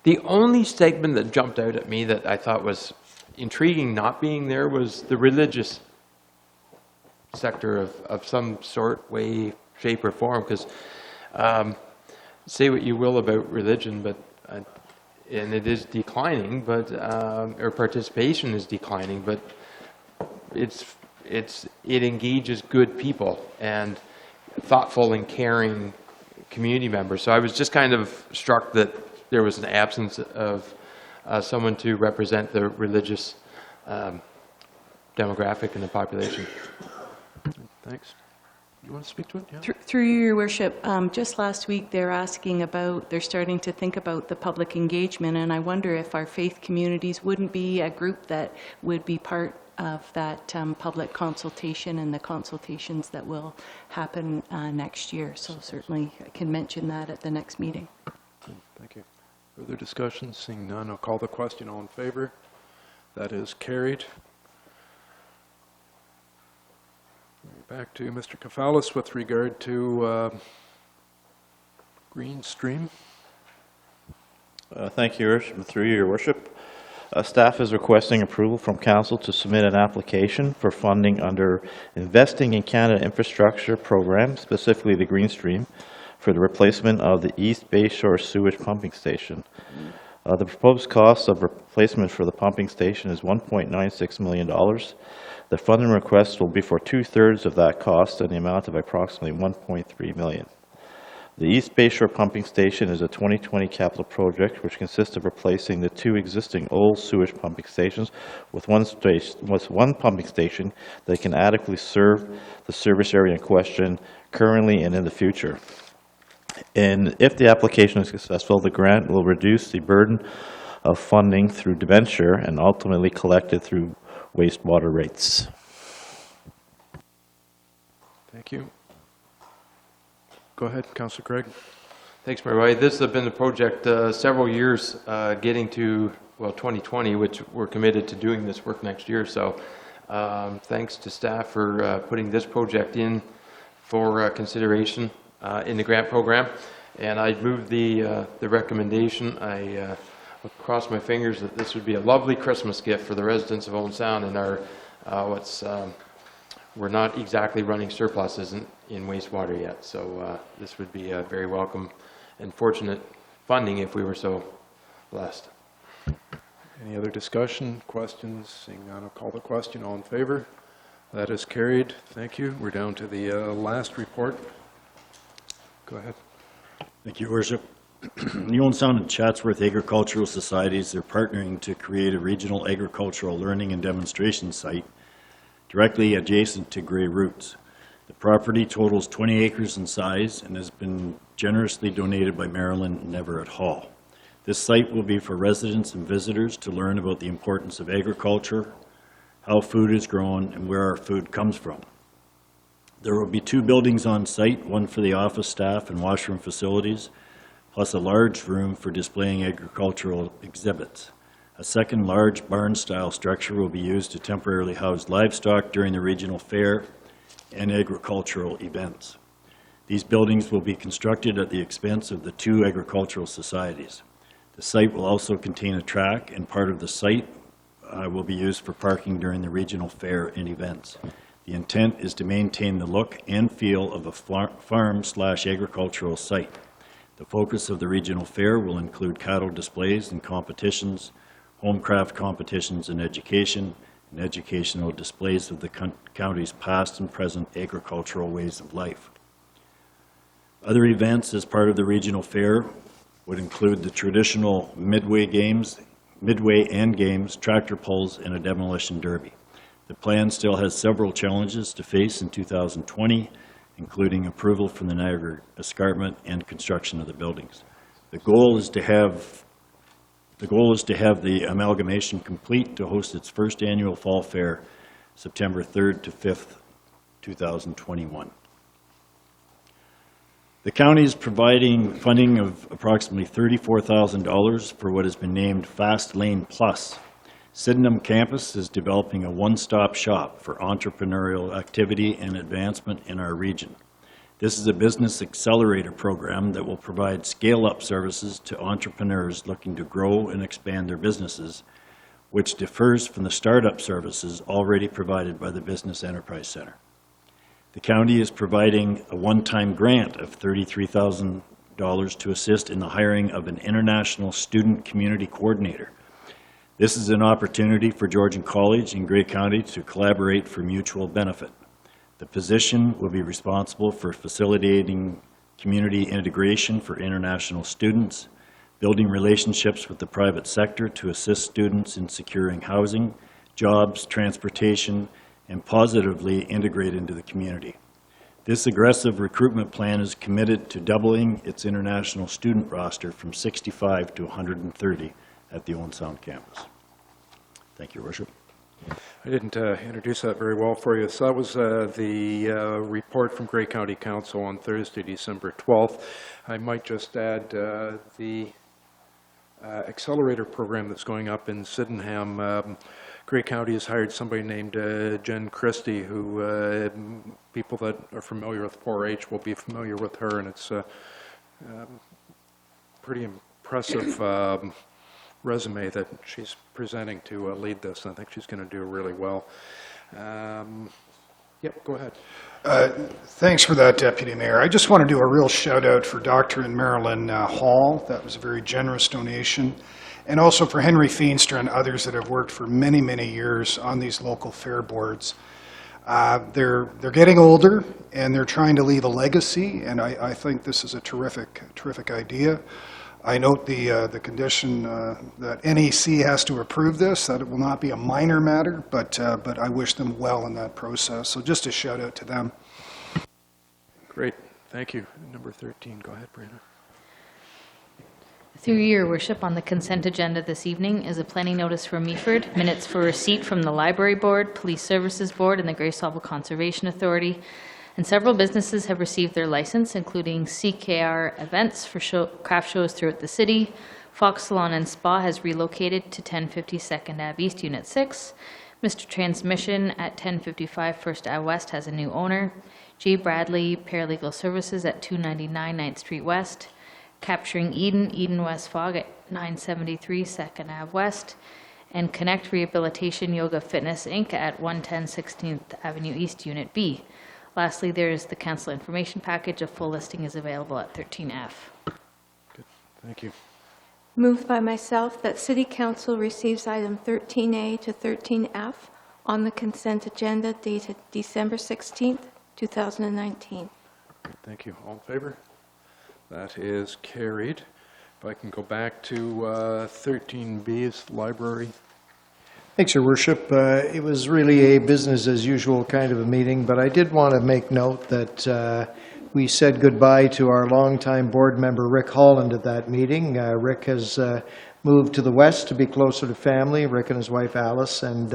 The only segment that jumped out at me that I thought was intriguing not being there was the religious sector of some sort, way, shape or form, because say what you will about religion, but and it is declining, but or participation is declining, but it engages good people and thoughtful and caring community members. So I was just kind of struck that there was an absence of someone to represent the religious demographic in the population. Thanks. You want to speak to it? Yeah. Through you, Your Worship, just last week they're starting to think about the public engagement, and I wonder if our faith communities wouldn't be a group that would be part of that public consultation and the consultations that will happen next year. So certainly I can mention that at the next meeting. Thank you. Further discussion? Seeing none, I'll call the question. All in favor? That is carried. Back to Mr. Kafalis with regard to Green Stream. Thank you, through Your Worship. Staff is requesting approval from Council to submit an application for funding under Investing in Canada Infrastructure Program, specifically the Green Stream, for the replacement of the East Bayshore Sewage Pumping Station. The proposed cost of replacement for the pumping station is $1.96 million. The funding request will be for 2/3 of that cost in the amount of approximately $1.3 million. The East Bayshore Pumping Station is a 2020 capital project which consists of replacing the 2 existing old sewage pumping stations with one pumping station that can adequately serve the service area in question currently and in the future. And if the application is successful, the grant will reduce the burden of funding through debenture and ultimately collected through wastewater rates. Thank you. Go ahead, Councillor Craig. Thanks, Mayor White. This has been a project several years getting to, well, 2020, which we're committed to doing this work next year. So thanks to staff for putting this project in for consideration in the grant program. And I move the recommendation. I cross my fingers that this would be a lovely Christmas gift for the residents of Owen Sound and our we're not exactly running surpluses in wastewater yet, so this would be a very welcome and fortunate funding if we were so blessed. Any other discussion, questions? Seeing none, I'll call the question. All in favor? That is carried. Thank you. We're down to the last report. Go ahead. Thank you, Worship. The Owen Sound and Chatsworth Agricultural Societies are partnering to create a regional agricultural learning and demonstration site directly adjacent to Grey Roots. The property totals 20 acres in size and has been generously donated by Marilyn and Everett Hall. This site will be for residents and visitors to learn about the importance of agriculture, how food is grown, and where our food comes from. There will be 2 buildings on site, one for the office staff and washroom facilities, plus a large room for displaying agricultural exhibits. A second large barn-style structure will be used to temporarily house livestock during the regional fair and agricultural events. These buildings will be constructed at the expense of the 2 agricultural societies. The site will also contain a track, and part of the site will be used for parking during the regional fair and events. The intent is to maintain the look and feel of a farm/agricultural site. The focus of the regional fair will include cattle displays and competitions, homecraft competitions and educational displays of the county's past and present agricultural ways of life. Other events as part of the regional fair would include the traditional midway end games, tractor pulls, and a demolition derby. The plan still has several challenges to face in 2020, including approval from the Niagara Escarpment and construction of the buildings. The goal is to have the amalgamation complete to host its first annual fall fair, September 3rd to 5th, 2021. The county is providing funding of approximately $34,000 for what has been named Fast Lane Plus. Sydenham campus is developing a one-stop shop for entrepreneurial activity and advancement in our region. This is a business accelerator program that will provide scale-up services to entrepreneurs looking to grow and expand their businesses, which differs from the startup services already provided by the Business Enterprise Center. The county is providing a one-time grant of $33,000 to assist in the hiring of an international student community coordinator. This is an opportunity for Georgian College and Grey County to collaborate for mutual benefit. The position will be responsible for facilitating community integration for international students, building relationships with the private sector to assist students in securing housing, jobs, transportation, and positively integrate into the community. This aggressive recruitment plan is committed to doubling its international student roster from 65 to 130 at the Owen Sound campus. Thank you, Your Worship. I didn't introduce that very well for you. So that was the report from Grey County Council on Thursday, December 12th. I might just add the accelerator program that's going up in Sydenham. Grey County has hired somebody named Jen Christie, who people that are familiar with 4-H will be familiar with her, and it's a pretty impressive resume that she's presenting to lead this, and I think she's going to do really well. Yep, go ahead. Thanks for that, Deputy Mayor. I just want to do a real shout out for Dr. and Marilyn Hall. That was a very generous donation. And also for Henry Feenstra and others that have worked for many, many years on these local fair boards. They're getting older, and they're trying to leave a legacy, and I think this is a terrific idea. I note the condition that NEC has to approve this, that it will not be a minor matter, but I wish them well in that process. So just a shout out to them. Great, thank you. Number 13, go ahead, Brina. Through your worship, on the consent agenda this evening is a planning notice for Meaford, minutes for receipt from the Library Board, Police Services Board, and the Grace Harbor Conservation Authority. And several businesses have received their license, including CKR Events for craft shows throughout the city. Fox Salon and Spa has relocated to 1050 2nd Ave East, Unit 6. Mr. Transmission at 1055 1st Ave West has a new owner. J. Bradley Paralegal Services at 299 9th Street West. Capturing Eden West Fog at 973 2nd Ave West. And Connect Rehabilitation Yoga Fitness Inc. at 110 16th Avenue East, Unit B. Lastly, there is the council information package. A full listing is available at 13F. Good, thank you. Moved by myself that City Council receives item 13A to 13F on the consent agenda dated December 16th, 2019. Thank you. All in favor? That is carried. If I can go back to 13B, is library. Thanks, Your Worship. It was really a business-as-usual kind of a meeting, but I did want to make note that we said goodbye to our longtime board member, Rick Holland, at that meeting. Rick has moved to the west to be closer to family, Rick and his wife Alice, and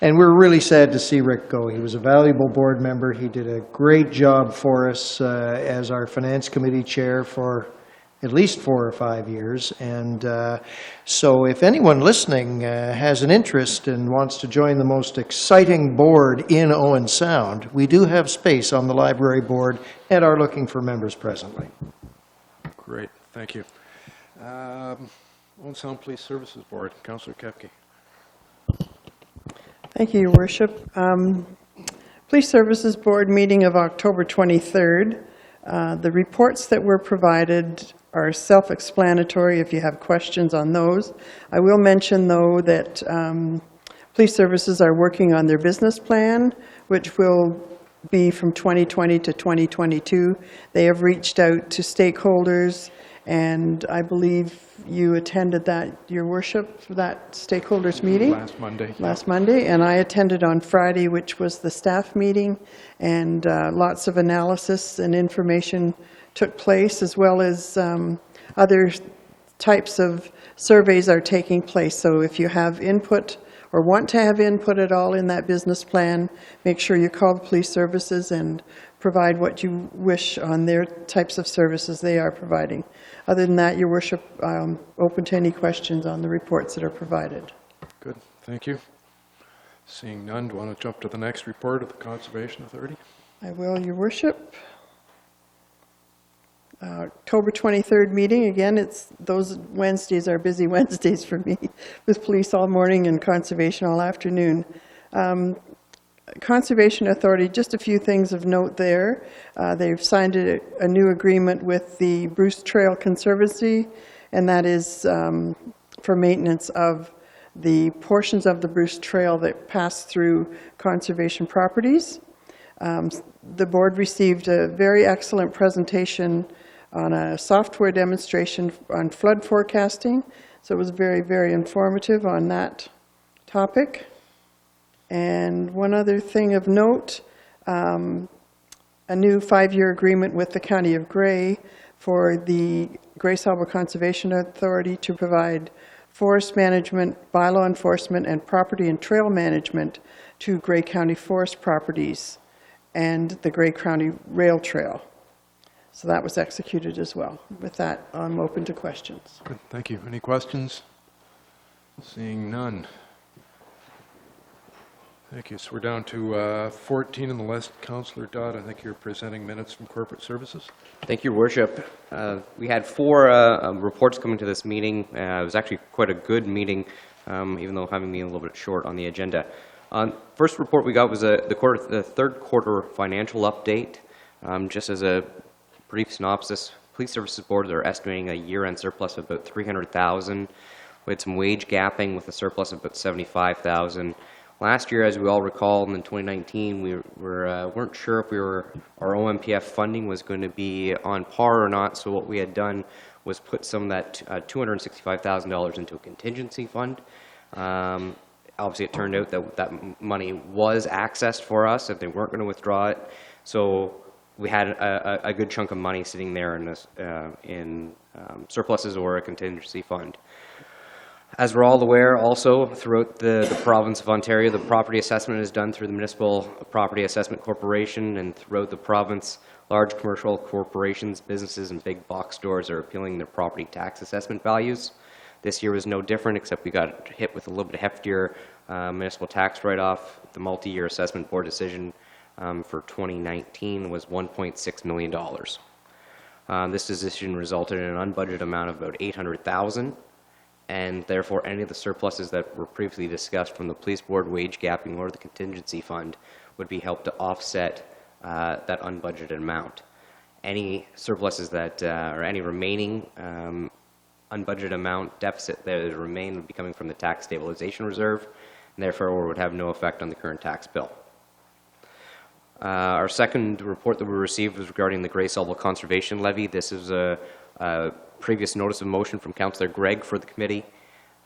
we're really sad to see Rick go. He was a valuable board member. He did a great job for us as our Finance Committee Chair for at least 4 or 5 years. And so if anyone listening has an interest and wants to join the most exciting board in Owen Sound, we do have space on the library board and are looking for members presently. Great, thank you. Owen Sound Police Services Board, Councillor Koepke. Thank you, Your Worship. Police Services Board meeting of October 23rd. The reports that were provided are self-explanatory if you have questions on those. I will mention, though, that Police Services are working on their business plan, which will be from 2020 to 2022. They have reached out to stakeholders, and I believe you attended that, Your Worship, for that stakeholders meeting? Last Monday. Last Monday, and I attended on Friday, which was the staff meeting, and lots of analysis and information took place, as well as other types of surveys are taking place. So if you have input or want to have input at all in that business plan, make sure you call the police services and provide what you wish on their types of services they are providing. Other than that, Your Worship, I'm open to any questions on the reports that are provided. Good, thank you. Seeing none, do you want to jump to the next report of the Conservation Authority? I will, Your Worship. October 23rd meeting, again, those Wednesdays are busy Wednesdays for me, with police all morning and conservation all afternoon. Conservation Authority, just a few things of note there. They've signed a new agreement with the Bruce Trail Conservancy, and that is for maintenance of the portions of the Bruce Trail that pass through conservation properties. The board received a very excellent presentation on a software demonstration on flood forecasting, so it was very, very informative on that topic. And one other thing of note, a new 5-year agreement with the County of Grey for the Grey-Salvo Conservation Authority to provide forest management, bylaw enforcement, and property and trail management to Grey County forest properties and the Grey County Rail Trail. So that was executed as well. With that, I'm open to questions. Good, thank you. Any questions? Seeing none. Thank you. So we're down to 14 on the list. Councillor Dodd, I think you're presenting minutes from Corporate Services. Thank you, Your Worship. We had 4 reports coming to this meeting. It was actually quite a good meeting, even though having me a little bit short on the agenda. First report we got was the third quarter financial update. Just as a brief synopsis, Police Services Board, they're estimating a year-end surplus of about $300,000. We had some wage gapping with a surplus of about $75,000. Last year, as we all recall, in 2019, we weren't sure if our OMPF funding was going to be on par or not. So what we had done was put some of that $265,000 into a contingency fund. Obviously, it turned out that that money was accessed for us if they weren't going to withdraw it. So we had a good chunk of money sitting there in surpluses or a contingency fund. As we're all aware, also, throughout the province of Ontario, the property assessment is done through the Municipal Property Assessment Corporation, and throughout the province, large commercial corporations, businesses, and big box stores are appealing their property tax assessment values. This year was no different, except we got hit with a little bit heftier municipal tax write-off. The multi-year assessment board decision for 2019 was $1.6 million. This decision resulted in an unbudgeted amount of about $800,000. And therefore, any of the surpluses that were previously discussed from the police board, wage gapping, or the contingency fund would be helped to offset that unbudgeted amount. Any surpluses that, or any remaining unbudgeted amount deficit that would remain would be coming from the tax stabilization reserve, and therefore would have no effect on the current tax bill. Our second report that we received was regarding the Grey-Salvo Conservation Levy. This is a previous notice of motion from Councillor Gregg for the committee.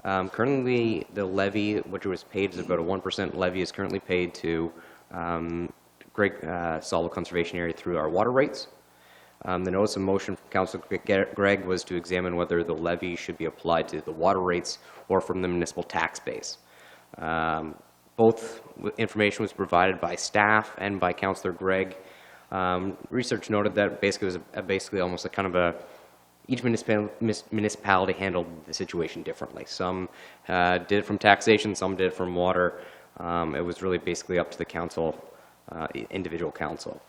Currently, the levy, which was paid as about a 1% levy, is currently paid to Grey-Salvo Conservation Area through our water rates. The notice of motion from Councillor Gregg was to examine whether the levy should be applied to the water rates or from the municipal tax base. Both information was provided by staff and by Councillor Gregg. Research noted that basically it was basically almost a kind of a each municipality handled the situation differently. Some did it from taxation, some did it from water. It was really basically up to the council, individual council.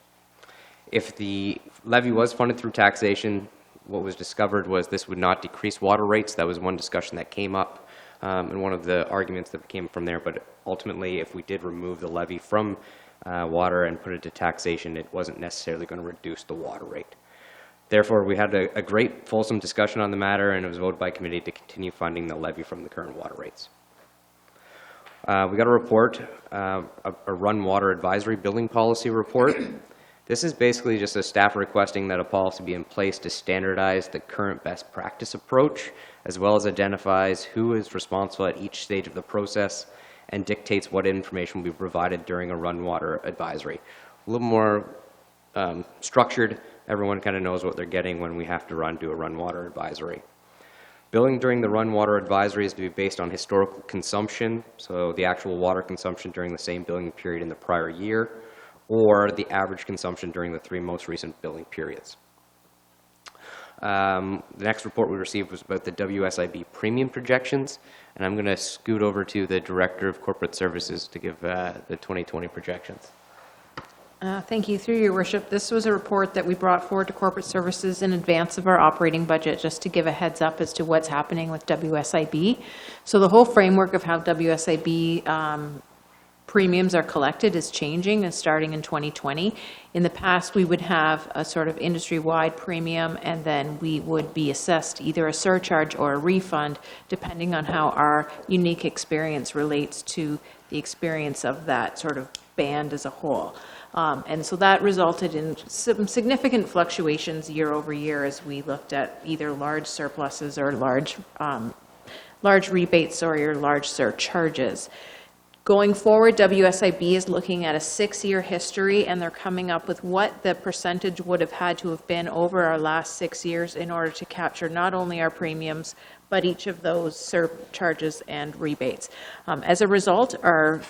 If the levy was funded through taxation, what was discovered was this would not decrease water rates. That was one discussion that came up and one of the arguments that came from there. But ultimately, if we did remove the levy from water and put it to taxation, it wasn't necessarily going to reduce the water rate. Therefore, we had a great fulsome discussion on the matter, and it was voted by committee to continue funding the levy from the current water rates. We got a report, a Run Water Advisory Building Policy report. This is basically just a staff requesting that a policy be in place to standardize the current best practice approach, as well as identifies who is responsible at each stage of the process and dictates what information will be provided during a Run Water Advisory. A little more structured. Everyone kind of knows what they're getting when we have to do a Run Water Advisory. Billing during the Run Water Advisory is to be based on historical consumption, so the actual water consumption during the same billing period in the prior year, or the average consumption during the 3 most recent billing periods. The next report we received was about the WSIB premium projections, and I'm going to scoot over to the Director of Corporate Services to give the 2020 projections. Thank you. Through your worship, this was a report that we brought forward to Corporate Services in advance of our operating budget, just to give a heads up as to what's happening with WSIB. So the whole framework of how WSIB premiums are collected is changing and starting in 2020. In the past, we would have a sort of industry-wide premium, and then we would be assessed either a surcharge or a refund, depending on how our unique experience relates to the experience of that sort of band as a whole. And so that resulted in some significant fluctuations year over year as we looked at either large surpluses or large rebates or your large surcharges. Going forward, WSIB is looking at a 6-year history, and they're coming up with what the percentage would have had to have been over our last 6 years in order to capture not only our premiums, but each of those surcharges and rebates. As a result, our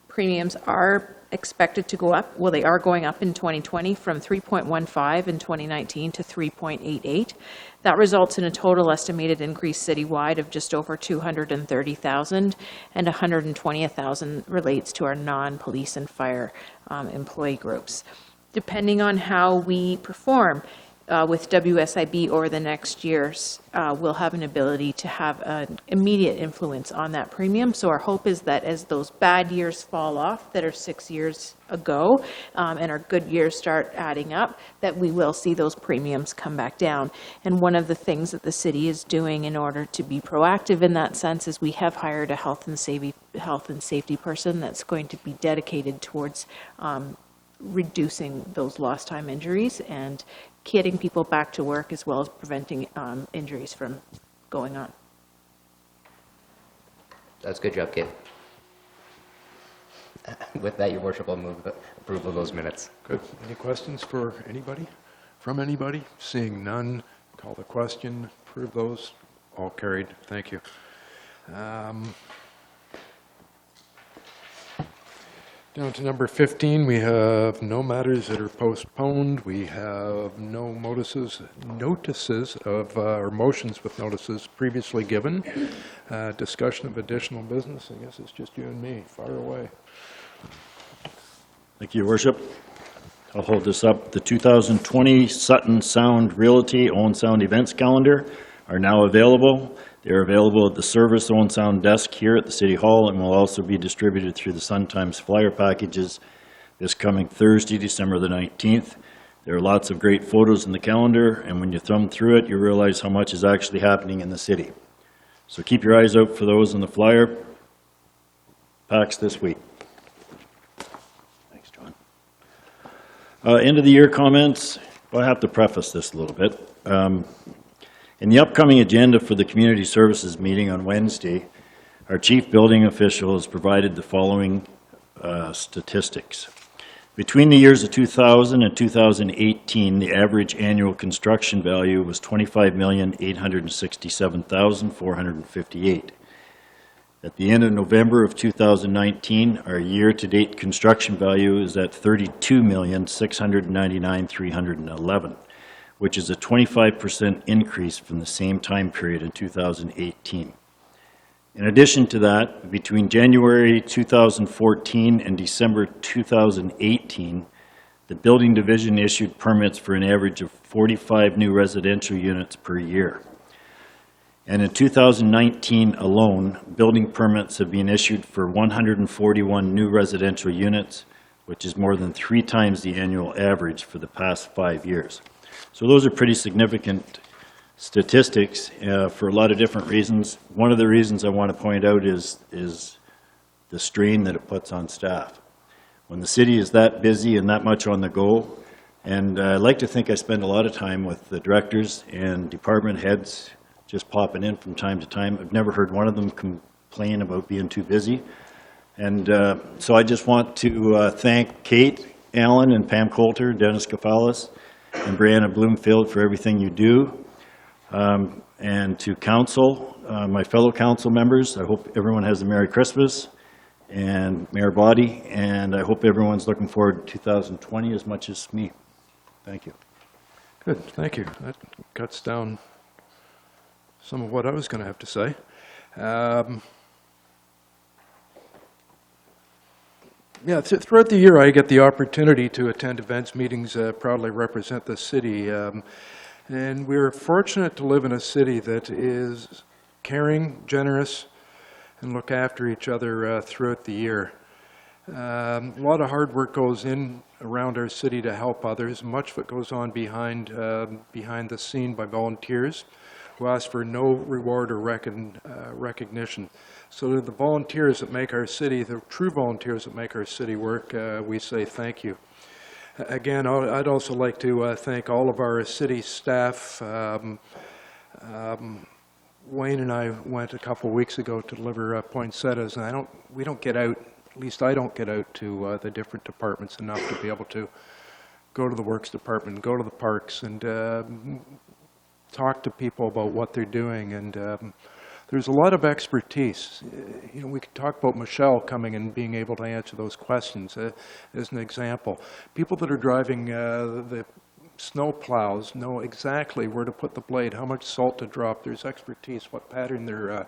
premiums are expected to go up. Well, they are going up in 2020 from 3.15 in 2019 to 3.88. That results in a total estimated increase citywide of just over 230,000, and 120,000 relates to our non-police and fire employee groups. Depending on how we perform with WSIB over the next years, we'll have an ability to have an immediate influence on that premium. So our hope is that as those bad years fall off that are 6 years ago, and our good years start adding up, that we will see those premiums come back down. And one of the things that the city is doing in order to be proactive in that sense is we have hired a health and safety person that's going to be dedicated towards reducing those lost time injuries and getting people back to work, as well as preventing injuries from going on. That's a good job, Kate. With that, Your Worship, I'll move the approval of those minutes. Good. Any questions for anybody? From anybody? Seeing none, call the question. Approve those. All carried. Thank you. Down to number 15, we have no matters that are postponed. We have no notices of, or motions with notices previously given. Discussion of additional business. I guess it's just you and me. Fire away. Thank you, Your Worship. I'll hold this up. The 2020 Sutton Sound Realty Owen Sound Events Calendar are now available. They're available at the Service Owen Sound desk here at the City Hall, and will also be distributed through the Sun Times flyer packages this coming Thursday, December the 19th. There are lots of great photos in the calendar, and when you thumb through it, you realize how much is actually happening in the city. So keep your eyes out for those in the flyer packs this week. Thanks, John. End of the year comments. Well, I have to preface this a little bit. In the upcoming agenda for the Community Services meeting on Wednesday, our Chief Building Official has provided the following statistics. Between the years of 2000 and 2018, the average annual construction value was $25,867,458. At the end of November of 2019, our year-to-date construction value is at $32,699,311. which is a 25% increase from the same time period in 2018. In addition to that, between January 2014 and December 2018, the Building Division issued permits for an average of 45 new residential units per year. And in 2019 alone, building permits have been issued for 141 new residential units, which is more than 3 times the annual average for the past 5 years. So those are pretty significant statistics for a lot of different reasons. One of the reasons I want to point out is the strain that it puts on staff. When the city is that busy and that much on the go, and I like to think I spend a lot of time with the directors and department heads just popping in from time to time. I've never heard one of them complain about being too busy. And so I just want to thank Kate Allen and Pam Coulter, Dennis Kafalis, and Brianna Bloomfield for everything you do. And to council, my fellow council members, I hope everyone has a Merry Christmas, and Mayor Boddy, and I hope everyone's looking forward to 2020 as much as me. Thank you. Good, thank you. That cuts down some of what I was going to have to say. Yeah, throughout the year I get the opportunity to attend events, meetings, proudly represent the city. And we're fortunate to live in a city that is caring, generous, and look after each other throughout the year. A lot of hard work goes in around our city to help others. Much of it goes on behind the scene by volunteers who ask for no reward or recognition. So to the volunteers that make our city, the true volunteers that make our city work, we say thank you. Again, I'd also like to thank all of our city staff. Wayne and I went a couple weeks ago to deliver poinsettias, and we don't get out, at least I don't get out to the different departments enough to be able to go to the Works Department, go to the parks, and talk to people about what they're doing. And there's a lot of expertise. You know, we could talk about Michelle coming and being able to answer those questions as an example. People that are driving the snow plows know exactly where to put the blade, how much salt to drop. There's expertise, what pattern they're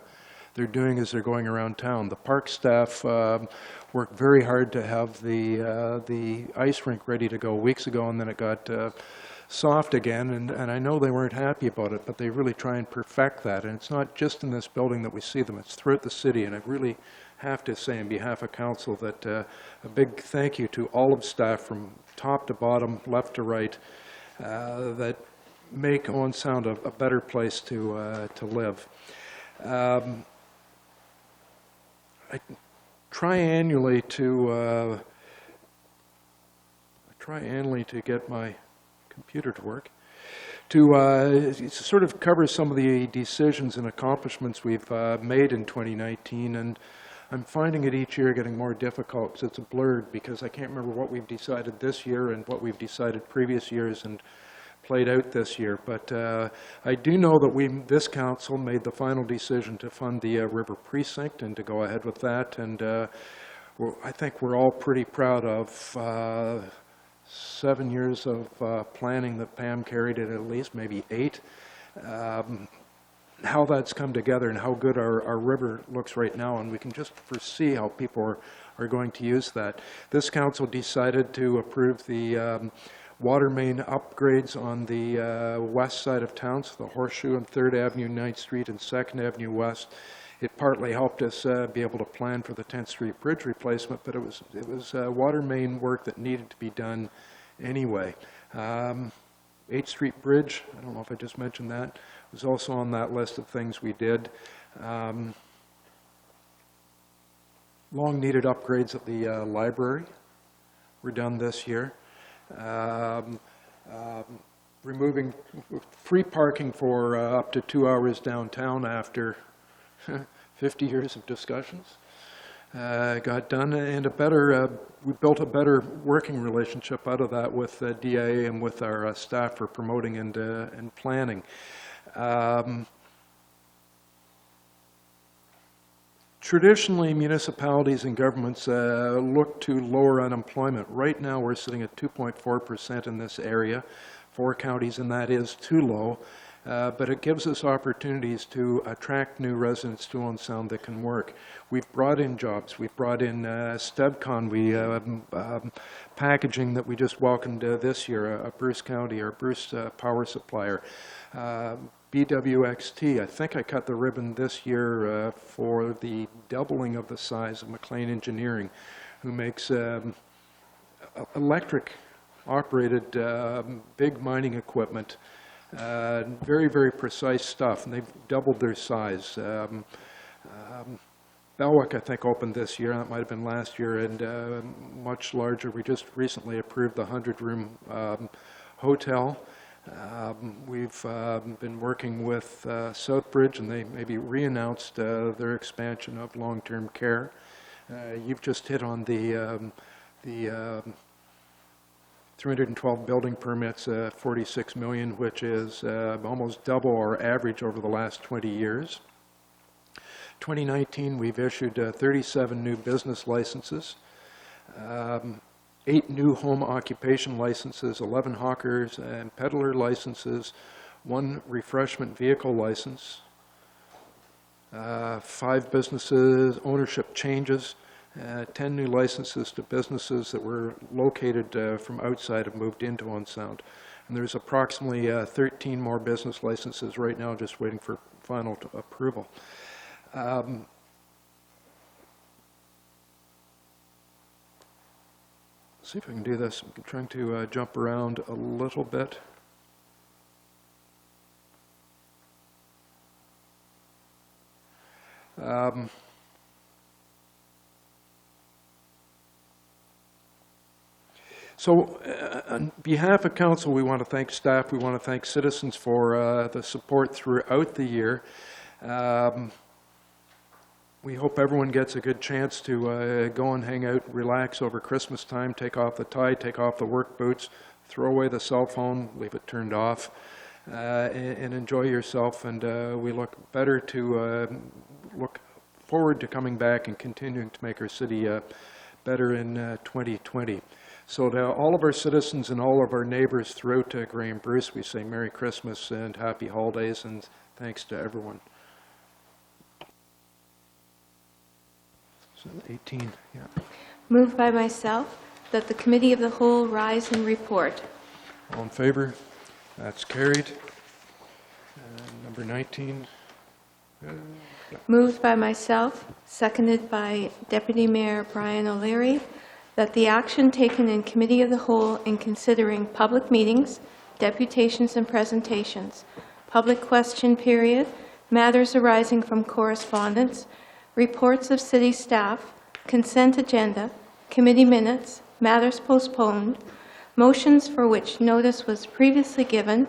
doing as they're going around town. The park staff worked very hard to have the ice rink ready to go weeks ago, and then it got soft again, and I know they weren't happy about it, but they really try and perfect that. And it's not just in this building that we see them, it's throughout the city. And I really have to say on behalf of council that a big thank you to all of staff from top to bottom, left to right, that make Owen Sound a better place to live. I try annually to get my computer to work, to sort of cover some of the decisions and accomplishments we've made in 2019, and I'm finding it each year getting more difficult because it's blurred, because I can't remember what we've decided this year and what we've decided previous years and played out this year. But I do know that this council made the final decision to fund the River Precinct and to go ahead with that, and I think we're all pretty proud of 7 years of planning that Pam carried it, at least maybe 8. How that's come together and how good our river looks right now, and we can just foresee how people are going to use that. This council decided to approve the water main upgrades on the west side of town, so the Horseshoe and 3rd Avenue, 9th Street and 2nd Avenue West. It partly helped us be able to plan for the 10th Street Bridge replacement, but it was water main work that needed to be done anyway. 8th Street Bridge, I don't know if I just mentioned that, was also on that list of things we did. Long needed upgrades at the library were done this year. Removing free parking for up to 2 hours downtown after 50 years of discussions got done, and we built a better working relationship out of that with DIA and with our staff for promoting and planning. Traditionally, municipalities and governments look to lower unemployment. Right now, we're sitting at 2.4% in this area, 4 counties, and that is too low. But it gives us opportunities to attract new residents to Owen Sound that can work. We've brought in jobs. We've brought in STEVCon, packaging that we just welcomed this year, Bruce County, our Bruce power supplier. BWXT, I think I cut the ribbon this year for the doubling of the size of McLean Engineering, who makes electric operated big mining equipment. Very, very precise stuff, and they've doubled their size. Belwick, I think, opened this year. That might have been last year, and much larger. We just recently approved the 100-room hotel. We've been working with Southbridge, and they maybe re-announced their expansion of long-term care. You've just hit on the 312 building permits, 46 million, which is almost double our average over the last 20 years. 2019, we've issued 37 new business licenses, 8 new home occupation licenses, 11 hawkers and peddler licenses, 1 refreshment vehicle license, 5 businesses ownership changes, 10 new licenses to businesses that were located from outside have moved into Owen Sound. And there's approximately 13 more business licenses right now just waiting for final approval. see if I can do this. I'm trying to jump around a little bit. So on behalf of council, we want to thank staff, we want to thank citizens for the support throughout the year. We hope everyone gets a good chance to go and hang out, relax over Christmas time, take off the tie, take off the work boots, throw away the cell phone, leave it turned off, and enjoy yourself. And we look forward to coming back and continuing to make our city better in 2020. So to all of our citizens and all of our neighbors throughout Graham Bruce, we say Merry Christmas and Happy Holidays, and thanks to everyone. So 18, yeah. Moved by myself that the Committee of the Whole rise and report. All in favor? That's carried. Number 19. Moved by myself, seconded by Deputy Mayor Brian O'Leary, that the action taken in Committee of the Whole in considering public meetings, deputations and presentations, public question period, matters arising from correspondence, reports of city staff, consent agenda, committee minutes, matters postponed, motions for which notice was previously given,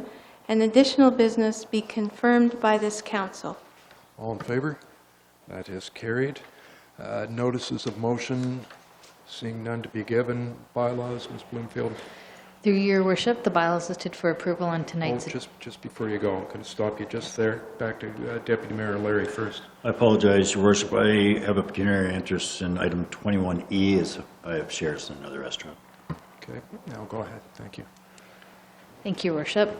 and additional business be confirmed by this council. All in favor? That is carried. Notices of motion, seeing none to be given. Bylaws, Ms. Bloomfield. Through your worship, the bylaws listed for approval on tonight's... Just before you go, I'm going to stop you just there. Back to Deputy Mayor Larry first. I apologize, Your Worship. I have a pecuniary interest in item 21E as I have shares in another restaurant. Okay, now go ahead. Thank you. Thank you, Your Worship.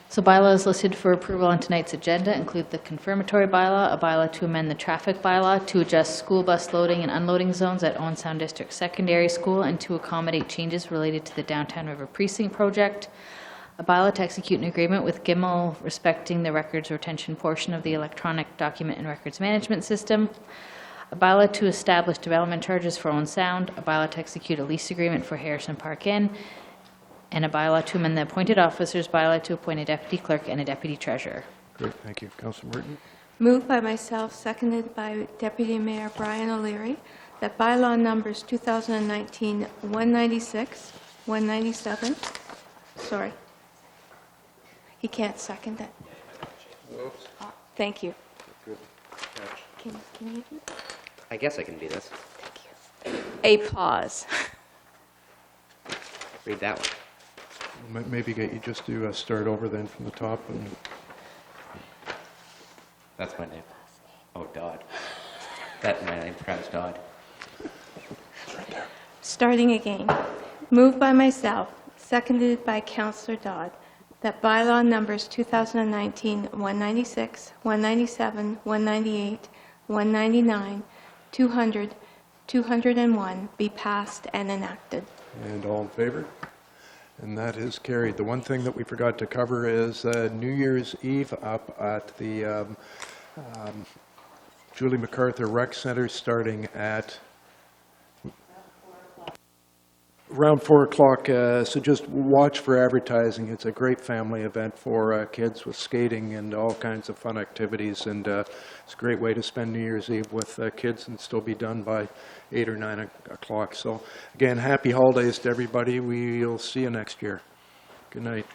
So bylaws listed for approval on tonight's agenda include the confirmatory bylaw, a bylaw to amend the traffic bylaw to adjust school bus loading and unloading zones at Owen Sound District Secondary School and to accommodate changes related to the Downtown River Precinct project, a bylaw to execute an agreement with Gimel respecting the records retention portion of the electronic document and records management system, a bylaw to establish development charges for Owen Sound, a bylaw to execute a lease agreement for Harrison Park Inn, and a bylaw to amend the appointed officers bylaw to appoint a deputy clerk and a deputy treasurer. Great, thank you. Councilor Morton. Moved by myself, seconded by Deputy Mayor Brian O'Leary, that bylaw numbers 2019-196, 197, sorry. He can't second it. Thank you. Can you do that? I guess I can do this. A pause. Read that one. Maybe get you just to start over then from the top. And That's my name. Oh, Dodd. That's my name, Travis Dodd. Starting again. Moved by myself, seconded by Councillor Dodd, that bylaw numbers 2019-196, 197, 198, 199, 200, 201 be passed and enacted. And all in favor? And that is carried. The one thing that we forgot to cover is New Year's Eve up at the Julie MacArthur Rec Center starting at around 4 o'clock. So just watch for advertising. It's a great family event for kids with skating and all kinds of fun activities. And it's a great way to spend New Year's Eve with kids and still be done by 8 or 9 o'clock. So again, happy holidays to everybody. We'll see you next year. Good night.